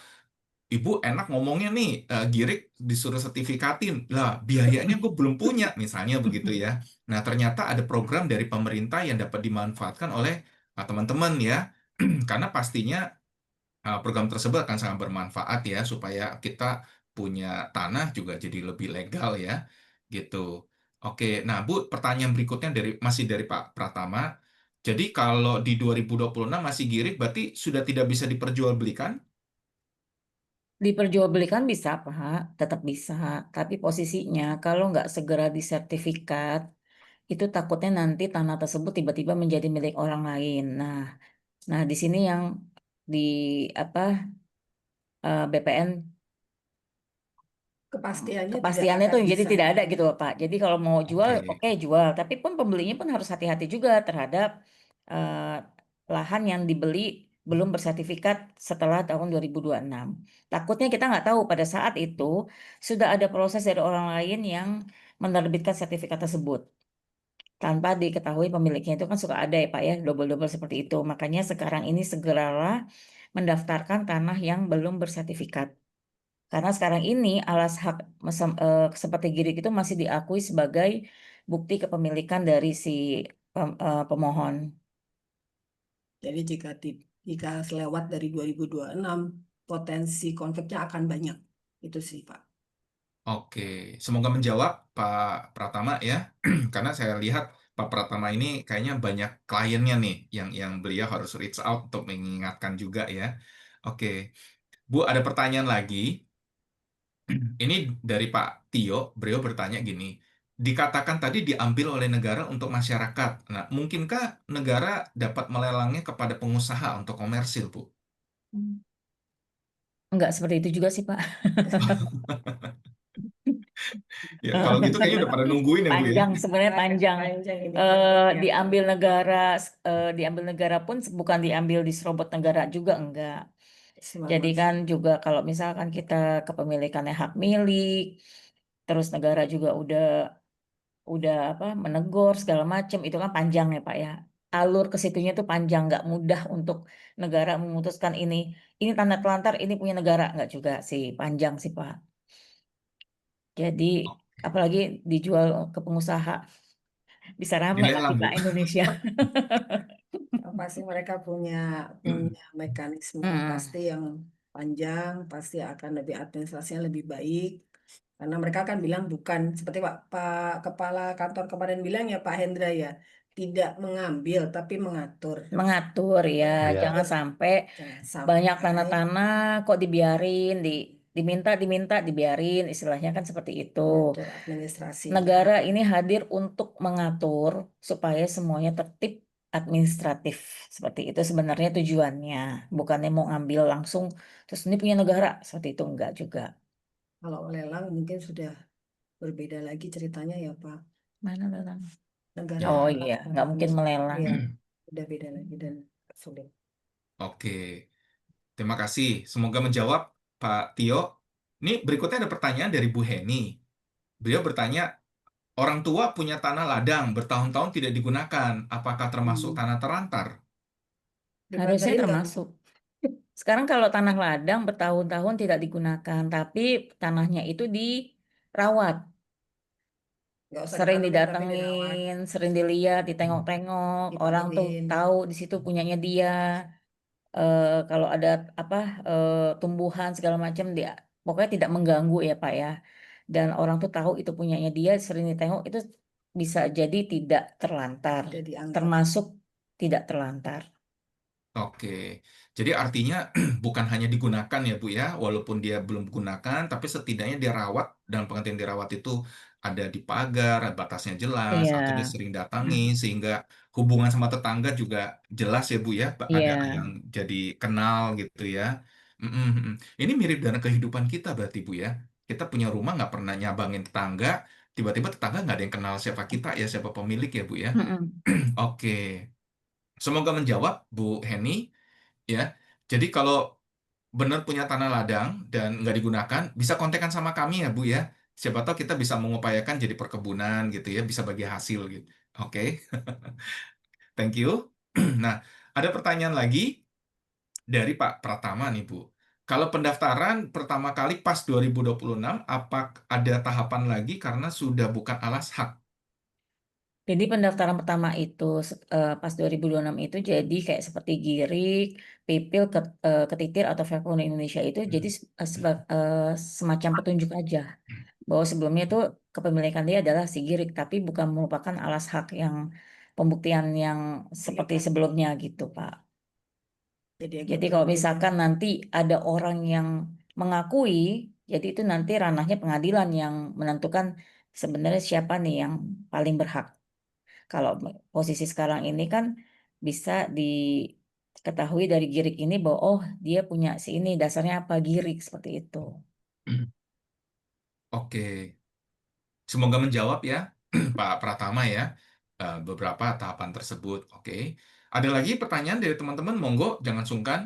Ibu enak ngomongnya nih, Girik disuruh sertifikatin. Lah, biayanya gue belum punya, misalnya begitu ya. Nah, ternyata ada program dari pemerintah yang dapat dimanfaatkan oleh teman-teman ya. Karena pastinya program tersebut akan sangat bermanfaat ya, supaya kita punya tanah juga jadi lebih legal ya, gitu. Oke, nah Bu, pertanyaan berikutnya masih dari Pak Pratama. Jadi kalau di 2026 masih Girik, berarti sudah tidak bisa diperjualbelikan? Diperjualbelikan bisa, Pak, tetap bisa. Tapi posisinya kalau nggak segera disertifikat, itu takutnya nanti tanah tersebut tiba-tiba menjadi milik orang lain. Nah, di sini yang di apa BPN Kepastiannya tidak kepastiannya akan tuh jadi bisa. tidak ada gitu loh, Pak. Jadi kalau mau jual, Oke. oke jual. Tapi pun pembelinya pun harus hati-hati juga terhadap eh, lahan yang dibeli belum bersertifikat setelah tahun 2026. Takutnya kita nggak tahu pada saat itu sudah ada proses dari orang lain yang menerbitkan sertifikat tersebut. Tanpa diketahui pemiliknya itu kan suka ada ya Pak ya, double-double seperti itu. Makanya sekarang ini segeralah mendaftarkan tanah yang belum bersertifikat. Karena sekarang ini alas hak seperti girik itu masih diakui sebagai bukti kepemilikan dari si pemohon. Jadi jika selewat dari 2026, potensi konfliknya akan banyak. Itu sih, Pak. Oke, semoga menjawab Pak Pratama ya, karena saya lihat Pak Pratama ini kayaknya banyak kliennya nih, yang beliau harus reach out untuk mengingatkan juga ya. Oke, Bu ada pertanyaan lagi. Ini dari Pak Tio, beliau bertanya gini, dikatakan tadi diambil oleh negara untuk masyarakat. Nah, mungkinkah negara dapat melelangnya kepada pengusaha untuk komersil, Bu? Enggak seperti itu juga sih Pak. Ya, kalau gitu kayaknya udah pada nungguin ya, Bu ya. Panjang sebenarnya panjang. Panjang ini. Diambil negara, diambil negara pun bukan diambil diserobot negara juga enggak. Jadi kan juga kalau misalkan kita kepemilikannya hak milik, terus negara juga udah apa menegur segala macam itu kan panjang ya Pak ya. Alur ke situnya tuh panjang, nggak mudah untuk negara memutuskan ini tanda telantar ini punya negara nggak juga sih, panjang sih Pak. Jadi apalagi dijual ke pengusaha bisa ramai nanti Dilelang, Bu. Pak Indonesia. Pasti mereka punya mekanisme pasti yang panjang, pasti akan lebih administrasinya lebih baik. Karena mereka kan bilang bukan seperti Pak Kepala Kantor kemarin bilang ya Pak Hendra ya, tidak mengambil tapi mengatur. Mengatur ya, Iya. jangan sampai Jangan banyak sampai tanah-tanah kok dibiarin, diminta dibiarin, istilahnya kan seperti itu. mengatur administrasi. Negara ini hadir untuk mengatur supaya semuanya tertib administratif. Seperti itu sebenarnya tujuannya. Bukannya mau ngambil langsung, terus ini punya negara. Seperti itu enggak juga. Kalau lelang mungkin sudah berbeda lagi ceritanya ya Pak. Mana lelang? Negara Ya. Oh yang iya, nggak mungkin melelang. Iya, udah beda lagi dan sulit. Oke, terima kasih. Semoga menjawab, Pak Tio. Ini berikutnya ada pertanyaan dari Bu Heni. Beliau bertanya, orang tua punya tanah ladang bertahun-tahun tidak digunakan. Apakah termasuk tanah terlantar? Harusnya Dipelajari nggak, Bu? termasuk. Sekarang kalau tanah ladang bertahun-tahun tidak digunakan, tapi tanahnya itu dirawat. Nggak usah Sering ditanemin tapi dirawat, didatengin, sering dilihat, ditengok-tengok, orang tuh dibenerin. tahu di situ punyanya dia. Kalau ada apa tumbuhan segala macam dia pokoknya tidak mengganggu ya Pak ya. Dan orang tuh tahu itu punyanya dia, sering ditengok itu bisa jadi tidak terlantar, Udah dianggap. termasuk tidak terlantar. Oke, jadi artinya bukan hanya digunakan ya Bu ya, walaupun dia belum digunakan, tapi setidaknya dirawat, dan pengertian dirawat itu ada di pagar, batasnya jelas, Iya, atau dia sering datangi, sehingga hubungan sama tetangga juga jelas ya Bu ya, ada iya. yang jadi kenal gitu ya. Mm, mm, mm. Ini mirip dengan kehidupan kita berarti Bu ya, kita punya rumah nggak pernah nyabangin tetangga, tiba-tiba tetangga nggak ada yang kenal siapa kita ya, siapa pemilik ya Bu ya. Mm-mm. Oke. Semoga menjawab, Bu Heni. Ya, jadi kalau benar punya tanah ladang dan nggak digunakan, bisa kontekan sama kami ya, Bu ya. Siapa tahu kita bisa mengupayakan jadi perkebunan gitu ya, bisa bagi hasil gitu. Oke, thank you. Nah, ada pertanyaan lagi dari Pak Pratama nih, Bu. Kalau pendaftaran pertama kali pas 2026, apa ada tahapan lagi karena sudah bukan alas hak? Jadi pendaftaran pertama itu pas 2026 itu jadi kayak seperti Girik, Pipil, Ketitir atau Fairphone Indonesia itu jadi semacam petunjuk aja bahwa sebelumnya itu kepemilikan dia adalah si Girik tapi bukan merupakan alas hak yang pembuktian yang seperti sebelumnya gitu Pak. Jadi agak Jadi kalau berbeda. misalkan nanti ada orang yang mengakui, jadi itu nanti ranahnya pengadilan yang menentukan sebenarnya siapa nih yang paling berhak. Kalau posisi sekarang ini kan bisa diketahui dari Girik ini bahwa oh dia punya si ini dasarnya apa Girik seperti itu. Oke, semoga menjawab ya, Pak Pratama ya, beberapa tahapan tersebut. Oke, ada lagi pertanyaan dari teman-teman, monggo jangan sungkan.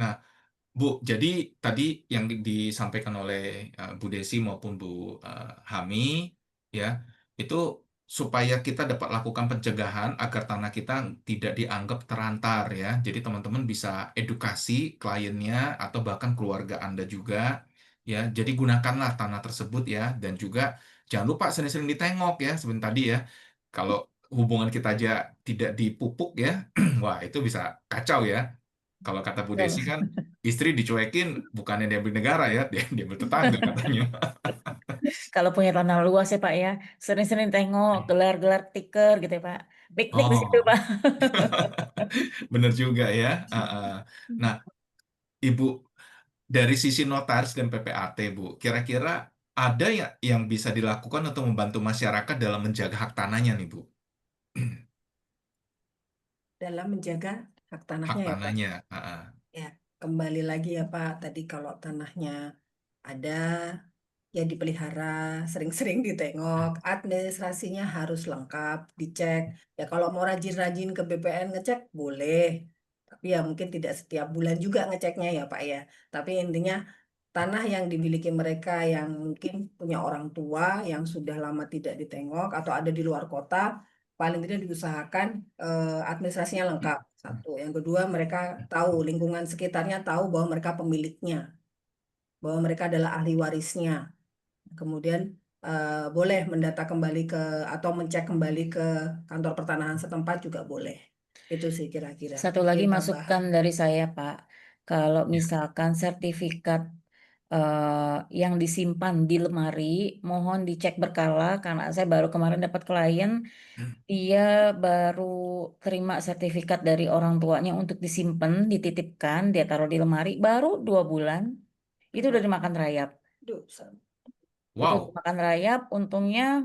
Nah, Bu, jadi tadi yang disampaikan oleh Bu Desi maupun Bu Hami, ya, itu supaya kita dapat lakukan pencegahan agar tanah kita tidak dianggap terantar ya. Jadi teman-teman bisa edukasi kliennya atau bahkan keluarga Anda juga, ya. Jadi gunakanlah tanah tersebut ya, dan juga jangan lupa sering-sering ditengok ya, seperti tadi ya. Kalau hubungan kita aja tidak dipupuk ya, wah itu bisa kacau ya. Kalau kata Bu Desi kan, istri dicuekin bukannya diambil negara ya, dia diambil tetangga katanya. Kalau punya tanah luas ya Pak ya, sering-sering tengok gelar-gelar stiker gitu ya Pak. Piknik di situ Oh, Pak. bener juga ya. Nah, Ibu, dari sisi notaris dan PPAT, Bu, kira-kira ada ya yang bisa dilakukan untuk membantu masyarakat dalam menjaga hak tanahnya nih, Bu? Dalam menjaga hak Hak tanahnya ya Pak. tanahnya. Ya, kembali lagi ya Pak. Tadi kalau tanahnya ada, ya dipelihara, sering-sering ditengok, administrasinya harus lengkap, dicek. Ya kalau mau rajin-rajin ke BPN ngecek, boleh. Tapi ya mungkin tidak setiap bulan juga ngeceknya ya Pak ya. Tapi intinya tanah yang dimiliki mereka yang mungkin punya orang tua yang sudah lama tidak ditengok atau ada di luar kota, paling tidak diusahakan administrasinya lengkap. Satu. Yang kedua, mereka tahu lingkungan sekitarnya tahu bahwa mereka pemiliknya, bahwa mereka adalah ahli warisnya. Kemudian boleh mendata kembali ke atau mencek kembali ke kantor pertanahan setempat juga boleh. Itu sih kira-kira. Satu lagi Mungkin tambahan. masukan dari saya Pak, kalau Ya. misalkan sertifikat yang disimpan di lemari, mohon dicek berkala karena saya baru kemarin dapat klien, dia baru terima sertifikat dari orang tuanya untuk disimpan, dititipkan, dia taruh di lemari, baru 2 bulan, itu udah dimakan rayap. Duh, Itu Wow. dimakan rayap, untungnya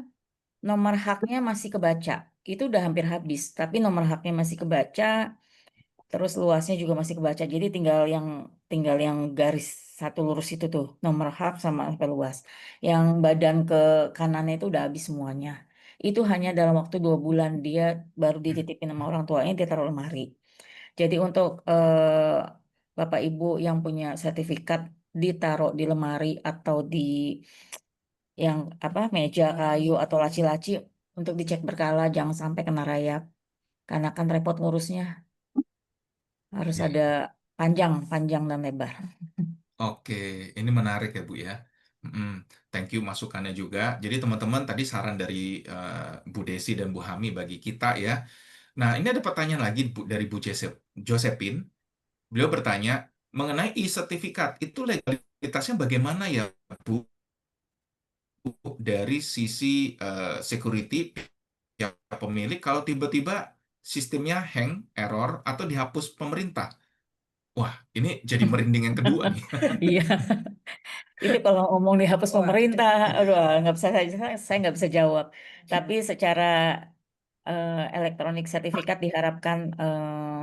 nomor haknya masih kebaca. Itu udah hampir habis, tapi nomor haknya masih kebaca, terus luasnya juga masih kebaca. Jadi tinggal yang garis satu lurus itu tuh, nomor hak sama sampai luas. Yang badan ke kanannya itu udah habis semuanya. Itu hanya dalam waktu 2 bulan dia baru dititipin sama orang tuanya, dia taruh lemari. Jadi untuk Bapak Ibu yang punya sertifikat, ditaruh di lemari atau di yang meja kayu atau laci-laci untuk dicek berkala, jangan sampai kena rayap karena kan repot ngurusnya, harus Iya, ada panjang dan lebar. oke, ini menarik ya Bu ya. Mm, Thank you masukannya juga. Jadi teman-teman tadi saran dari Bu Desi dan Bu Hami bagi kita ya. Nah ini ada pertanyaan lagi dari Bu Josephine. Beliau bertanya mengenai e-sertifikat itu legalitasnya bagaimana ya Bu dari sisi security ya pemilik kalau tiba-tiba sistemnya hang, error atau dihapus pemerintah. Wah, ini jadi merinding yang kedua nih. Iya, itu kalau ngomong dihapus wah, pemerintah, aduh, nggak bisa saya nggak bisa jawab. Tapi secara elektronik sertifikat diharapkan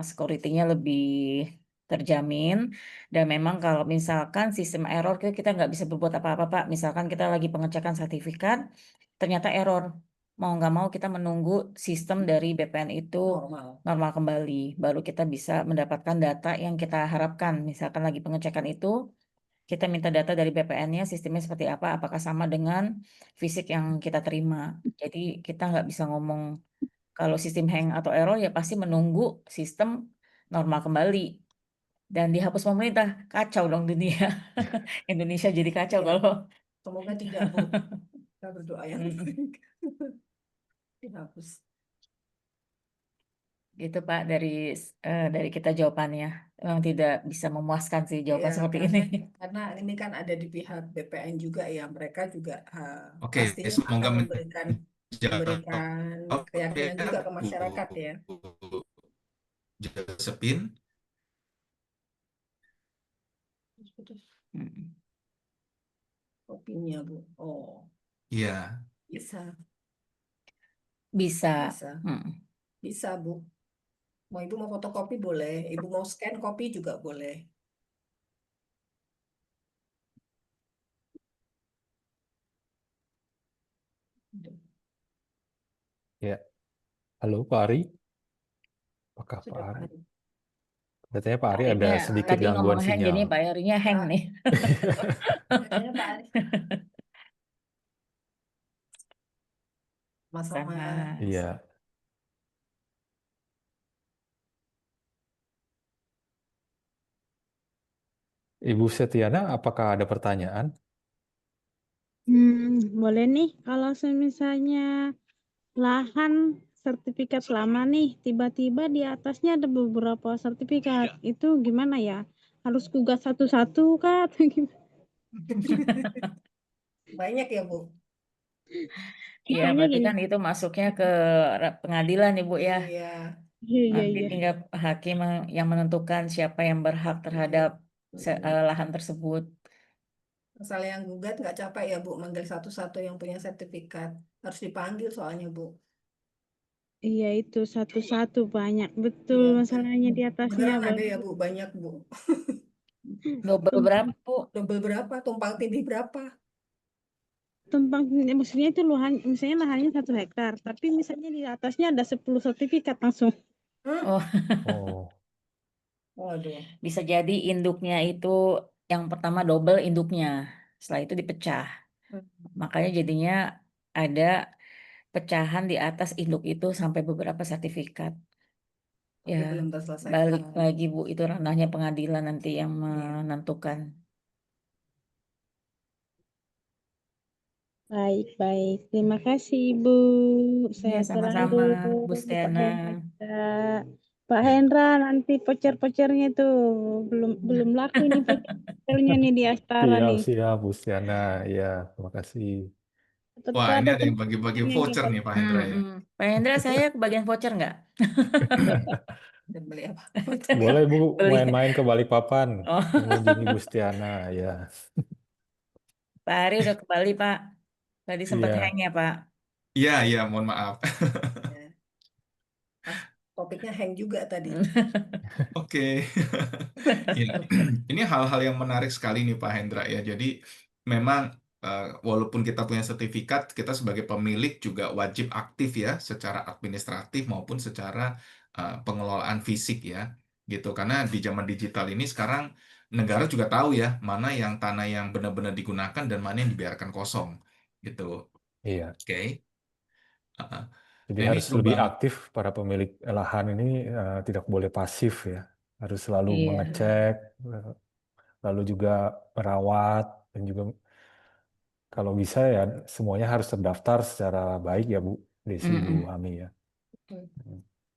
security-nya lebih terjamin. Dan memang kalau misalkan sistem error kita nggak bisa berbuat apa-apa, Pak. Misalkan kita lagi pengecekan sertifikat, ternyata error. Mau nggak mau kita menunggu sistem dari BPN itu normal. normal kembali. Baru kita bisa mendapatkan data yang kita harapkan. Misalkan lagi pengecekan itu, kita minta data dari BPN-nya, sistemnya seperti apa, apakah sama dengan fisik yang kita terima. Jadi kita nggak bisa ngomong kalau sistem hang atau error ya pasti menunggu sistem normal kembali. Dan dihapus pemerintah, kacau dong dunia. Indonesia jadi kacau Ya, kalau semoga tidak, Bu. Kita berdoa yang Mm, dihapus. gitu Pak dari kita jawabannya. Memang tidak bisa memuaskan sih jawaban Ya, seperti ini. karena ini kan ada di pihak BPN juga ya, mereka juga Oke, pastinya semoga akan menjawab. memberikan Oke, keyakinan juga ke Bu masyarakat ya. Josephine. Mm, Kopinya, Bu. Oh, Iya, bisa, Bisa. bisa, Mm. bisa, Bu. Mau Ibu mau fotokopi boleh, Ibu mau scan kopi juga boleh. Ya, halo Pak Ari. Apakah Pak Sudah, Pak Ari? Ari. Katanya Pak Pak Ari ada Arinya sedikit tadi ngomong gangguan hang, jadi sinyal. Pak Arinya hang Pak, nih. katanya Pak Ari. Sama-sama. Sama. Iya, Ibu Setiana, apakah ada pertanyaan? Boleh nih kalau misalnya lahan sertifikat lama nih, tiba-tiba di atasnya ada beberapa sertifikat. Itu gimana ya? Harus gugat satu-satu kah atau gimana? Banyak ya, Bu? Iya, Soalnya berarti gini. kan itu masuknya ke pengadilan Ibu ya. Iya. Iya, iya, Nanti iya. tinggal hakim yang menentukan siapa yang berhak terhadap lahan tersebut. Misalnya yang gugat nggak capek ya, Bu, manggil satu-satu yang punya sertifikat. Harus dipanggil soalnya, Bu. Iya, itu satu-satu banyak. Betul Iya, masalahnya di atasnya beneran ada baru ya, Bu, banyak, Bu. Double berapa, tumpang, Bu? Double berapa, tumpang tindih berapa? tumpang, maksudnya itu lahan, misalnya lahannya 1 hektar, tapi misalnya di atasnya ada 10 sertifikat langsung. Hah? Oh, Oh, Waduh. bisa jadi induknya itu yang pertama double induknya. Setelah itu dipecah. Makanya jadinya ada pecahan di atas induk itu sampai beberapa sertifikat. Ya, Tapi belum balik terselesaikan. lagi Bu, itu ranahnya pengadilan nanti yang Iya. menentukan. Baik, baik. Terima kasih, Bu. Iya, Sehat selalu sama-sama Bu Pak Stiana. Henata. Pak Ya. Hendra nanti pocer-pocernya tuh belum laku nih pocer-pocernya nih di Astara Siap, nih. siap, Bu Stiana. Ya, terima kasih. Cepet Wah, ini pada ada yang bagi-bagi pocer-pocernya nih voucher nih Pak Hendra ya. Pak Hendra, saya kebagian voucher nggak? Dan beli apa? Boleh, Bu, Beli. main-main ke Balikpapan, Oh, mengunjungi Bu Stiana. Ya, Pak Ari udah ke Bali, Pak. Tadi sempat iya. hang ya, Pak. Iya, iya, mohon maaf. Ya, pas topiknya hang juga tadi. Oke. Ya, ini hal-hal yang menarik sekali nih Pak Hendra ya. Jadi memang walaupun kita punya sertifikat, kita sebagai pemilik juga wajib aktif ya secara administratif maupun secara pengelolaan fisik ya. Gitu. Karena di zaman digital ini sekarang negara juga tahu ya mana yang tanah yang benar-benar digunakan dan mana yang dibiarkan kosong. Gitu. Iya. Oke. Uh-uh. Jadi Dan ini harus seru lebih banget. aktif para pemilik lahan ini, tidak boleh pasif ya. Harus selalu Iya. mengecek, lalu juga merawat, dan juga kalau bisa ya semuanya harus terdaftar secara baik ya Bu Desi, Bu Mm-mm. Hami ya.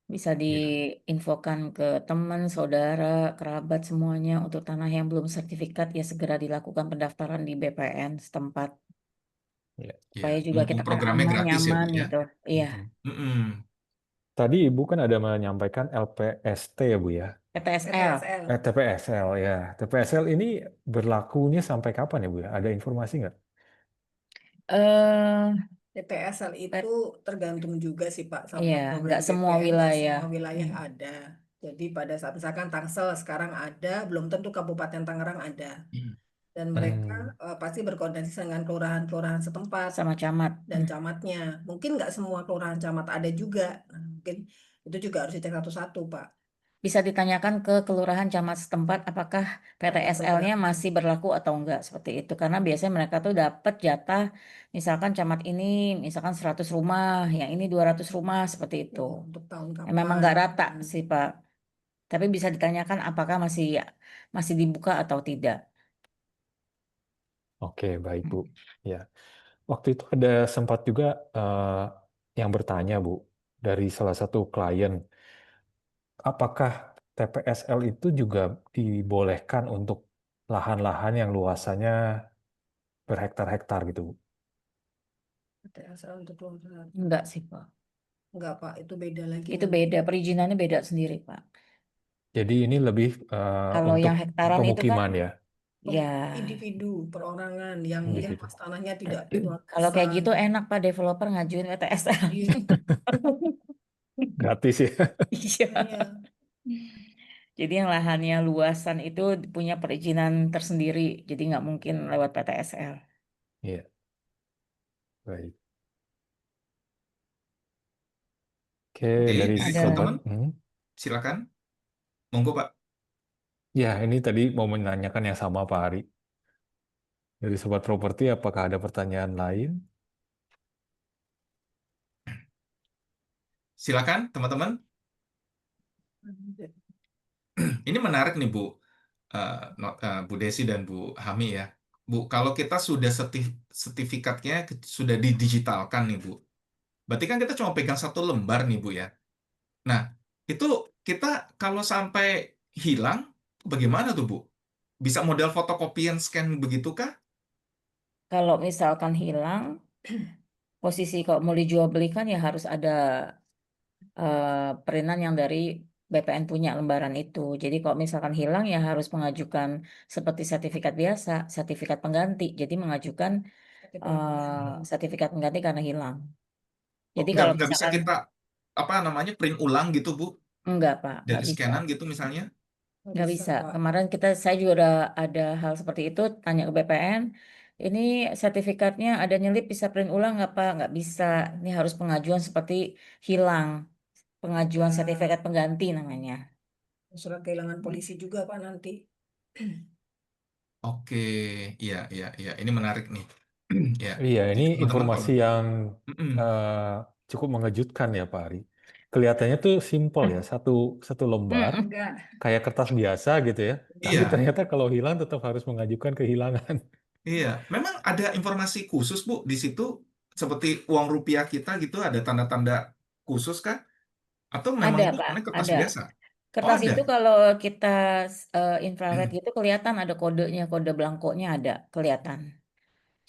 Bisa Ya. diinfokan ke teman, saudara, kerabat semuanya untuk tanah yang belum sertifikat ya segera dilakukan pendaftaran di BPN setempat. Ya. Supaya Ya, juga mumpung kita kan programnya aman, gratis ya Bu nyaman ya. gitu. Iya, Mm-mm. Mm-mm. Tadi Ibu kan ada menyampaikan LPST ya Bu ya. PTSL. PTSL. TPSL ya. TPSL ini berlakunya sampai kapan ya Bu ya? Ada informasi nggak? Eh, TPSL itu tergantung juga sih Pak sama iya, program nggak semua BPN, nggak wilayah. semua wilayah ada. Jadi pada saat misalkan Tangsel sekarang ada, belum tentu Kabupaten Tangerang ada. Dan mereka pasti berkoordinasi dengan kelurahan-kelurahan setempat Sama camat. dan camatnya. Mungkin nggak semua kelurahan camat ada juga. Nah, mungkin itu juga harus dicek satu-satu Pak. Bisa ditanyakan ke kelurahan camat setempat apakah PTSL-nya program. masih berlaku atau enggak seperti itu. Karena biasanya mereka tuh dapat jatah misalkan camat ini misalkan 100 rumah, yang ini 200 rumah seperti itu. Ya, untuk tahun Memang nggak kapan. rata sih Pak. Tapi bisa ditanyakan apakah masih dibuka atau tidak. Oke, baik Bu. Ya. Waktu itu ada sempat juga yang bertanya Bu dari salah satu klien, apakah TPSL itu juga dibolehkan untuk lahan-lahan yang luasannya berhektar-hektar gitu Bu? PTSL untuk kelurahan. Enggak sih Pak. Enggak Pak, itu beda lagi. Itu namanya. beda, perizinannya beda sendiri Pak. Jadi ini lebih Kalau untuk yang hektaran itu kan pemukiman ya. ya Individu, perorangan yang Individu. pas tanahnya tidak kalau kayak gitu ratusan. enak Pak developer ngajuin PTSL. Iya. Gratis ya. Iya. Iya. Jadi yang lahannya luasan itu punya perizinan tersendiri, jadi nggak mungkin lewat PTSL. Iya. Baik. Oke, Oke, dari jadi Ada sobat. teman-teman silakan. Monggo Pak. Ya, ini tadi mau menanyakan yang sama Pak Ari. Dari sobat properti, apakah ada pertanyaan lain? Silakan teman-teman. Ini menarik nih Bu, Bu Desi dan Bu Hami ya. Bu, kalau kita sudah sertifikatnya sudah didigitalkan nih Bu. Berarti kan kita cuma pegang satu lembar nih Bu ya. Nah, itu kita kalau sampai hilang, bagaimana tuh Bu? Bisa model fotokopian scan begitu kah? Kalau misalkan hilang, posisi kalau mau dijual belikan ya harus ada perinan yang dari BPN punya lembaran itu. Jadi kalau misalkan hilang ya harus mengajukan seperti sertifikat biasa, sertifikat pengganti. Jadi mengajukan sertifikat pengganti karena hilang. Oh, Jadi kalau nggak bisa misalkan kita apa namanya print ulang gitu Bu enggak Pak, nggak dari bisa. scanan gitu misalnya? Nggak bisa. Pak. Kemarin saya juga udah ada hal seperti itu, tanya ke BPN, ini sertifikatnya ada nyelip bisa print ulang nggak Pak? Nggak bisa. Ini harus pengajuan seperti hilang, pengajuan sertifikat pengganti namanya. Surat kehilangan polisi juga Pak nanti. Oke, iya, iya, iya. Ini menarik nih. Ya, Iya, ini jadi teman-teman informasi kalau yang Mm-mm. cukup mengejutkan ya Pak Ari. Kelihatannya tuh simpel ya, satu lembar, Enggak. kayak kertas biasa gitu ya. Tapi Iya, ternyata kalau hilang tetap harus mengajukan kehilangan. iya. Memang ada informasi khusus Bu di situ, seperti uang rupiah kita gitu, ada tanda-tanda khusus kah? Atau memang Ada itu Pak, sebenarnya kertas ada. biasa? Kertas itu ada. kalau kita infrared gitu kelihatan ada kodenya, kode belangkonya ada kelihatan.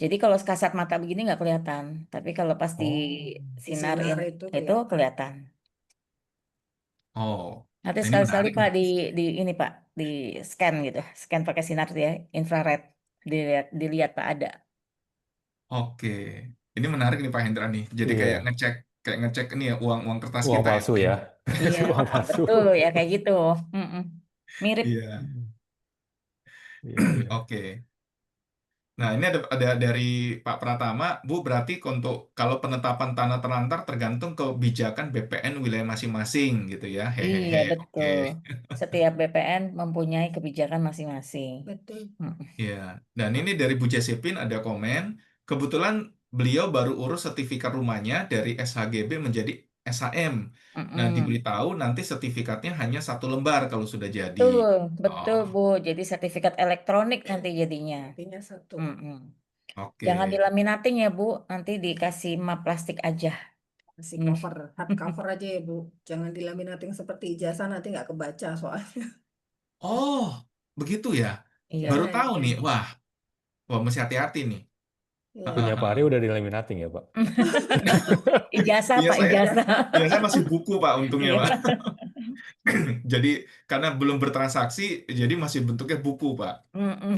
Jadi kalau kasat mata begini nggak kelihatan, tapi kalau pas di Oh, Di sinar sinar itu itu kelihatan. kelihatan. Oh, Nanti nah ini sekali-sekali menarik Pak nih. di ini Pak, di scan gitu, scan pakai sinar ya, infrared, dilihat Pak ada. Oke, ini menarik nih Pak Hendra nih. Jadi iya. kayak ngecek ini ya uang kertas Uang kita ya palsu Pak ya. ya. Iya, Uang palsu. betul ya kayak gitu. Mm-mm. Mirip. Iya, Hmm, iya, iya. oke. Nah, ini ada dari Pak Pratama, Bu, berarti untuk kalau penetapan tanah terlantar tergantung kebijakan BPN wilayah masing-masing gitu ya. Iya, Hehehe, oke. betul. Setiap BPN mempunyai kebijakan masing-masing. Betul. Mm-mm. Iya, dan ini dari Bu Jesipin ada komen, kebetulan beliau baru urus sertifikat rumahnya dari SHGB menjadi SHM. Nah, Mm-mm. diberitahu nanti sertifikatnya hanya 1 lembar kalau sudah jadi. Betul, betul Oh, Bu. Jadi sertifikat elektronik nanti jadinya. Artinya satu. Mm-mm. oke. Jangan dilaminating ya Bu, nanti dikasih map plastik aja. Kasih Hmm. cover, hard cover aja ya Bu. Jangan dilaminating seperti ijazah nanti nggak kebaca soalnya. Oh, begitu ya. Iya. Baru Iya, tahu nih. Wah, mesti hati-hati nih. iya. Punya Pak Ari udah dilaminating ya, Pak? Ijazah Iya Pak, saya, ijazah. iya saya masih buku Pak untungnya Iya. Pak. Jadi karena belum bertransaksi, jadi masih bentuknya buku Pak. Mm-mm.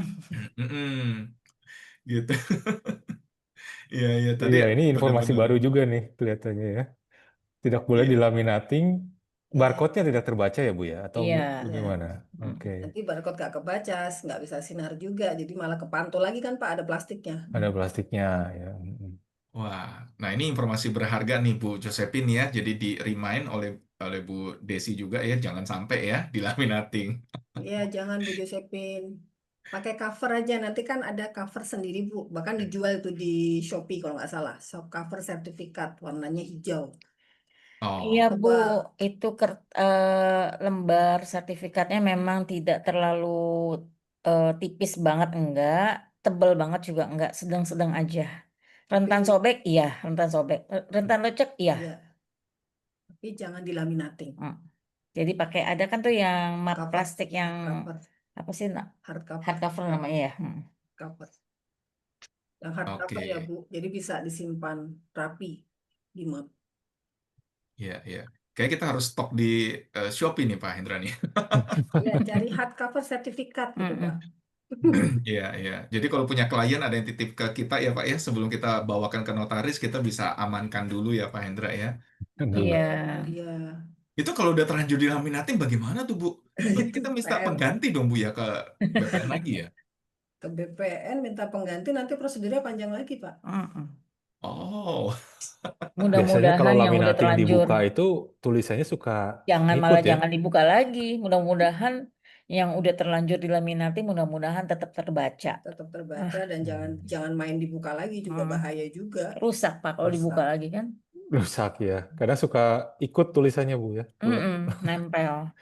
Mm-mm, gitu. Iya iya tadi Iya, ini informasi benar-benar. baru juga nih kelihatannya ya. Tidak boleh Iya. dilaminating. Iya. Barcode-nya tidak terbaca ya, Bu ya? Atau Iya. Iya. bagaimana? Mm. Oke, Nanti barcode nggak kebaca, nggak bisa sinar juga, jadi malah kepantul lagi kan Pak, ada plastiknya. ada plastiknya ya. Wah, nah ini informasi berharga nih Bu Josephine ya. Jadi di remind oleh Bu Desi juga ya, jangan sampai ya dilaminating. Iya, jangan Bu Josephine. Pakai cover aja, nanti kan ada cover sendiri Bu. Bahkan dijual itu di Shopee kalau nggak salah. Shop cover sertifikat, warnanya hijau. Iya Oh, Bu, Tebal. itu lembar sertifikatnya memang tidak terlalu tipis banget enggak, tebal banget juga enggak, sedang-sedang aja. Rentan Tapi, sobek, iya, rentan sobek. Rentan lecek, iya. iya, tapi jangan dilaminating. Mm. Jadi pakai ada kan tuh yang map Cover, plastik yang cover, apa sih hard cover, hardcover namanya ya. cover. Yang hard cover ya oke. Bu, jadi bisa disimpan rapi di map. Ya, ya. Kayak kita harus stok di Shopee nih Pak Hendra nih. Ya, cari hard cover sertifikat gitu Pak. Iya, iya. Jadi kalau punya klien ada yang titip ke kita ya Pak ya, sebelum kita bawakan ke notaris, kita bisa amankan dulu ya Pak Hendra ya. Iya. Betul, iya. Itu kalau udah terlanjur dilaminating bagaimana tuh Bu? Berarti Itu kita minta PR pengganti dong Bu ya ke BPN lagi ya? ke BPN minta pengganti, nanti prosedurnya panjang lagi Pak. Mm-mm. Oh, Biasanya kalau Mudah-mudahan yang udah laminating terlanjur dibuka itu tulisannya suka jangan ngikut malah ya. jangan dibuka lagi. Mudah-mudahan yang udah terlanjur dilaminati mudah-mudahan tetap terbaca. Tetap terbaca dan jangan Hmm, jangan main dibuka lagi juga, Hmm. bahaya juga. Rusak Pak kalau dibuka Rusak. lagi kan. rusak ya. Kadang suka ikut tulisannya, Bu ya. Keluar. Nempel.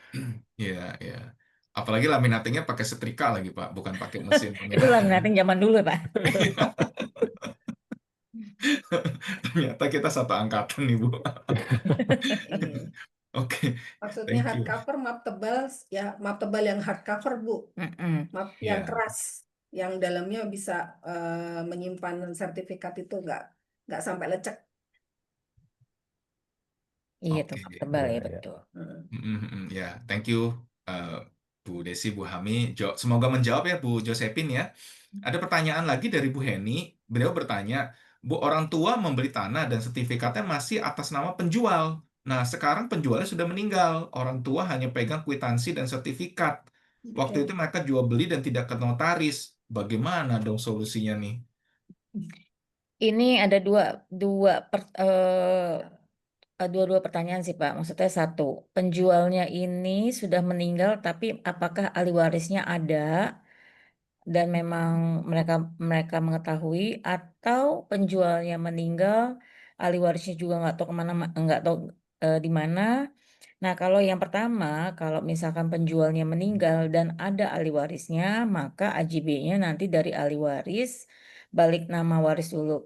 iya, iya. Apalagi laminatingnya pakai setrika lagi Pak, bukan pakai mesin Itu pengeras. laminating zaman dulu Pak. Ternyata kita satu angkatan nih Bu. Iya. Oke, Maksudnya thank you. hardcover map tebal, ya map tebal yang hardcover Bu, Mm-mm. map yang Iya, keras, yang dalamnya bisa menyimpan sertifikat itu nggak sampai lecek. Iya oke. tuh tebal Iya, ya iya. betul. Ya, thank you eh, Bu Desi, Bu Hami. Semoga menjawab ya Bu Josephine ya. Ada pertanyaan lagi dari Bu Heni. Beliau bertanya, Bu, orang tua membeli tanah dan sertifikatnya masih atas nama penjual. Nah, sekarang penjualnya sudah meninggal. Orang tua hanya pegang kwitansi dan sertifikat. Waktu Oke. itu mereka jual beli dan tidak ke notaris. Bagaimana dong solusinya nih? Ini ada dua pertanyaan sih Pak. Maksudnya satu, penjualnya ini sudah meninggal, tapi apakah ahli warisnya ada dan memang mereka mereka mengetahui, atau penjualnya meninggal, ahli warisnya juga nggak tahu kemana, nggak tahu di mana. Nah, kalau yang pertama, kalau misalkan penjualnya meninggal dan ada ahli warisnya, maka AJB-nya nanti dari ahli waris balik nama waris dulu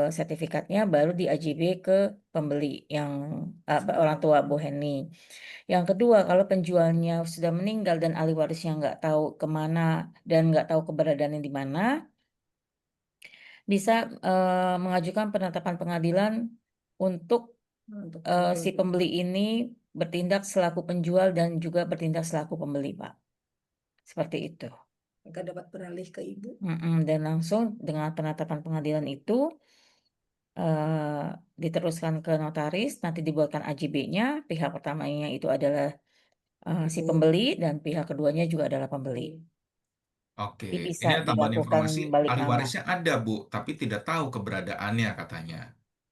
sertifikatnya, baru di AJB ke pembeli yang orang tua Bu Heni. Yang kedua, kalau penjualnya sudah meninggal dan ahli warisnya nggak tahu kemana dan nggak tahu keberadaannya di mana, bisa mengajukan penetapan pengadilan untuk Untuk si pembeli ini bertindak selaku penjual dan juga bertindak selaku pembeli, Pak. Seperti itu. mereka dapat beralih ke ibu. Dan langsung dengan penetapan pengadilan itu diteruskan ke notaris, nanti dibuatkan AJB-nya. Pihak pertamanya itu adalah si Ibu. pembeli dan pihak keduanya juga adalah pembeli. Oke, Jadi bisa ini ada tambahan dilakukan informasi, balik ahli nama. warisnya ada, Bu, tapi tidak tahu keberadaannya katanya.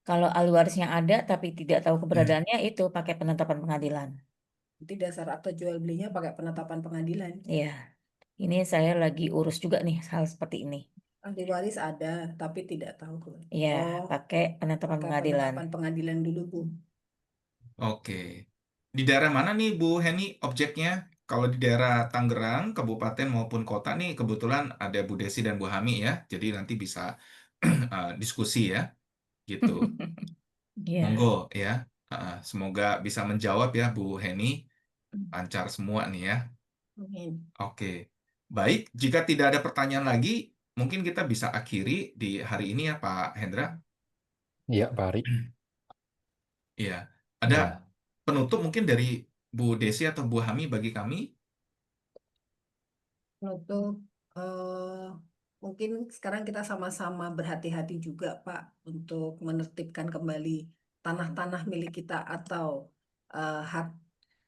Kalau ahli warisnya ada tapi tidak tahu keberadaannya, itu pakai penetapan pengadilan. Nanti dasar akta jual belinya pakai penetapan pengadilan. Iya, ini saya lagi urus juga nih hal seperti ini. Ahli waris ada, tapi tidak tahu. Iya, Oh, pakai penetapan pakai pengadilan. penetapan pengadilan dulu, Bu. Oke. Di daerah mana nih Bu Heni objeknya? Kalau di daerah Tangerang, kabupaten maupun kota nih kebetulan ada Bu Desi dan Bu Hami ya. Jadi nanti bisa diskusi ya, gitu. Iya. Monggo ya. Semoga bisa menjawab ya Bu Heni. Lancar semua nih ya. Amin. Oke. Baik, jika tidak ada pertanyaan lagi, mungkin kita bisa akhiri di hari ini ya Pak Hendra. Iya, Pak Ari. Iya. Ada Ya. penutup mungkin dari Bu Desi atau Bu Hami bagi kami? Untuk mungkin sekarang kita sama-sama berhati-hati juga, Pak, untuk menertibkan kembali tanah-tanah milik kita atau hak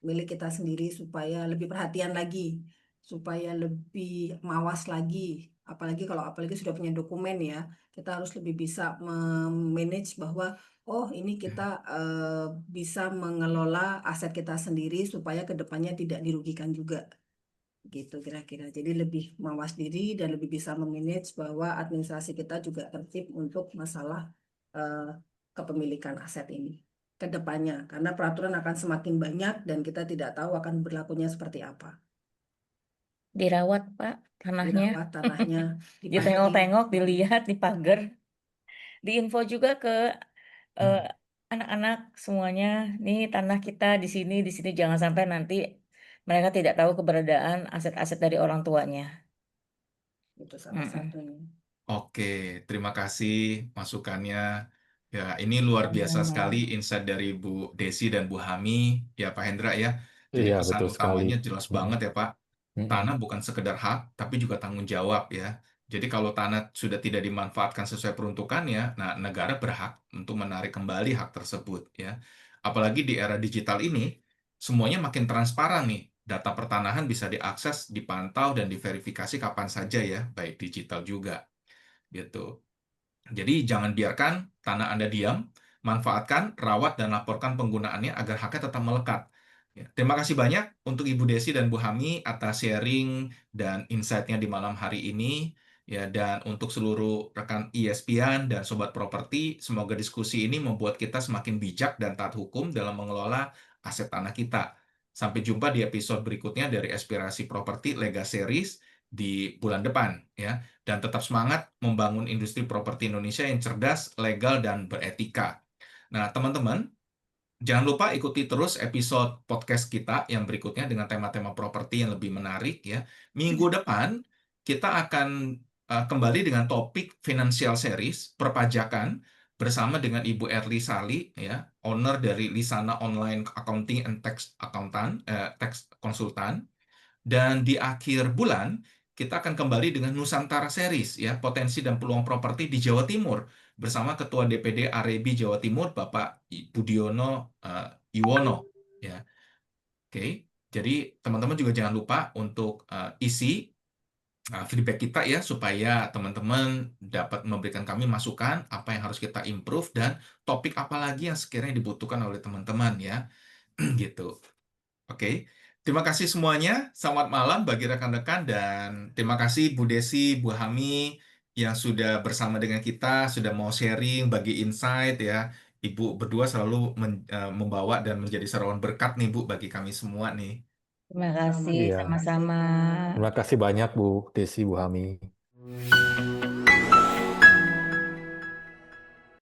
milik kita sendiri supaya lebih perhatian lagi, supaya lebih mawas lagi. Apalagi sudah punya dokumen ya, kita harus lebih bisa memanage bahwa oh ini kita bisa mengelola aset kita sendiri supaya kedepannya tidak dirugikan juga. Gitu kira-kira. Jadi lebih mawas diri dan lebih bisa memanage bahwa administrasi kita juga tertib untuk masalah eh, kepemilikan aset ini ke depannya. Karena peraturan akan semakin banyak dan kita tidak tahu akan berlakunya seperti apa. Dirawat, Pak, tanahnya. Dirawat tanahnya, dipastikan. Ditengok-tengok, dilihat, dipagar. Diinfo juga ke anak-anak semuanya, nih tanah kita di sini, jangan sampai nanti mereka tidak tahu keberadaan aset-aset dari orang tuanya. Itu salah satunya. Oke, terima kasih masukannya. Ya, ini luar biasa sekali insight dari Bu Desi dan Bu Hami, ya Pak Hendra ya. Jadi Iya, pesan betul sekali. utamanya jelas banget ya Pak. Mm-mm. Tanah bukan sekedar hak, tapi juga tanggung jawab ya. Jadi kalau tanah sudah tidak dimanfaatkan sesuai peruntukannya, nah negara berhak untuk menarik kembali hak tersebut ya. Apalagi di era digital ini, semuanya makin transparan nih. Data pertanahan bisa diakses, dipantau, dan diverifikasi kapan saja ya, baik digital juga gitu. Jadi jangan biarkan tanah Anda diam, manfaatkan, rawat, dan laporkan penggunaannya agar haknya tetap melekat. Ya, terima kasih banyak untuk Ibu Desi dan Bu Hami atas sharing dan insight-nya di malam hari ini. Ya, dan untuk seluruh rekan ESPN dan Sobat Properti, semoga diskusi ini membuat kita semakin bijak dan taat hukum dalam mengelola aset tanah kita. Sampai jumpa di episode berikutnya dari Aspirasi Properti Lega Series di bulan depan. Ya, dan tetap semangat membangun industri properti Indonesia yang cerdas, legal, dan beretika. Nah, teman-teman, jangan lupa ikuti terus episode podcast kita yang berikutnya dengan tema-tema properti yang lebih menarik ya. Minggu depan kita akan kembali dengan topik financial series perpajakan bersama dengan Ibu Erli Sali ya, owner dari Lisana Online Accounting and Tax Konsultan. Dan di akhir bulan, kita akan kembali dengan Nusantara Series, ya, potensi dan peluang properti di Jawa Timur, bersama Ketua DPD Arebi Jawa Timur, Bapak Budiono Iwono. Ya. Oke, jadi teman-teman juga jangan lupa untuk isi feedback kita ya, supaya teman-teman dapat memberikan kami masukan, apa yang harus kita improve, dan topik apa lagi yang sekiranya dibutuhkan oleh teman-teman ya, gitu. Oke, terima kasih semuanya. Selamat malam bagi rekan-rekan dan terima kasih Bu Desi, Bu Hami yang sudah bersama dengan kita, sudah mau sharing, bagi insight ya. Ibu berdua selalu membawa dan menjadi sarawan berkat nih Bu bagi kami semua nih. Terima kasih, Iya. sama-sama. Terima kasih banyak Bu Desi, Bu Hami.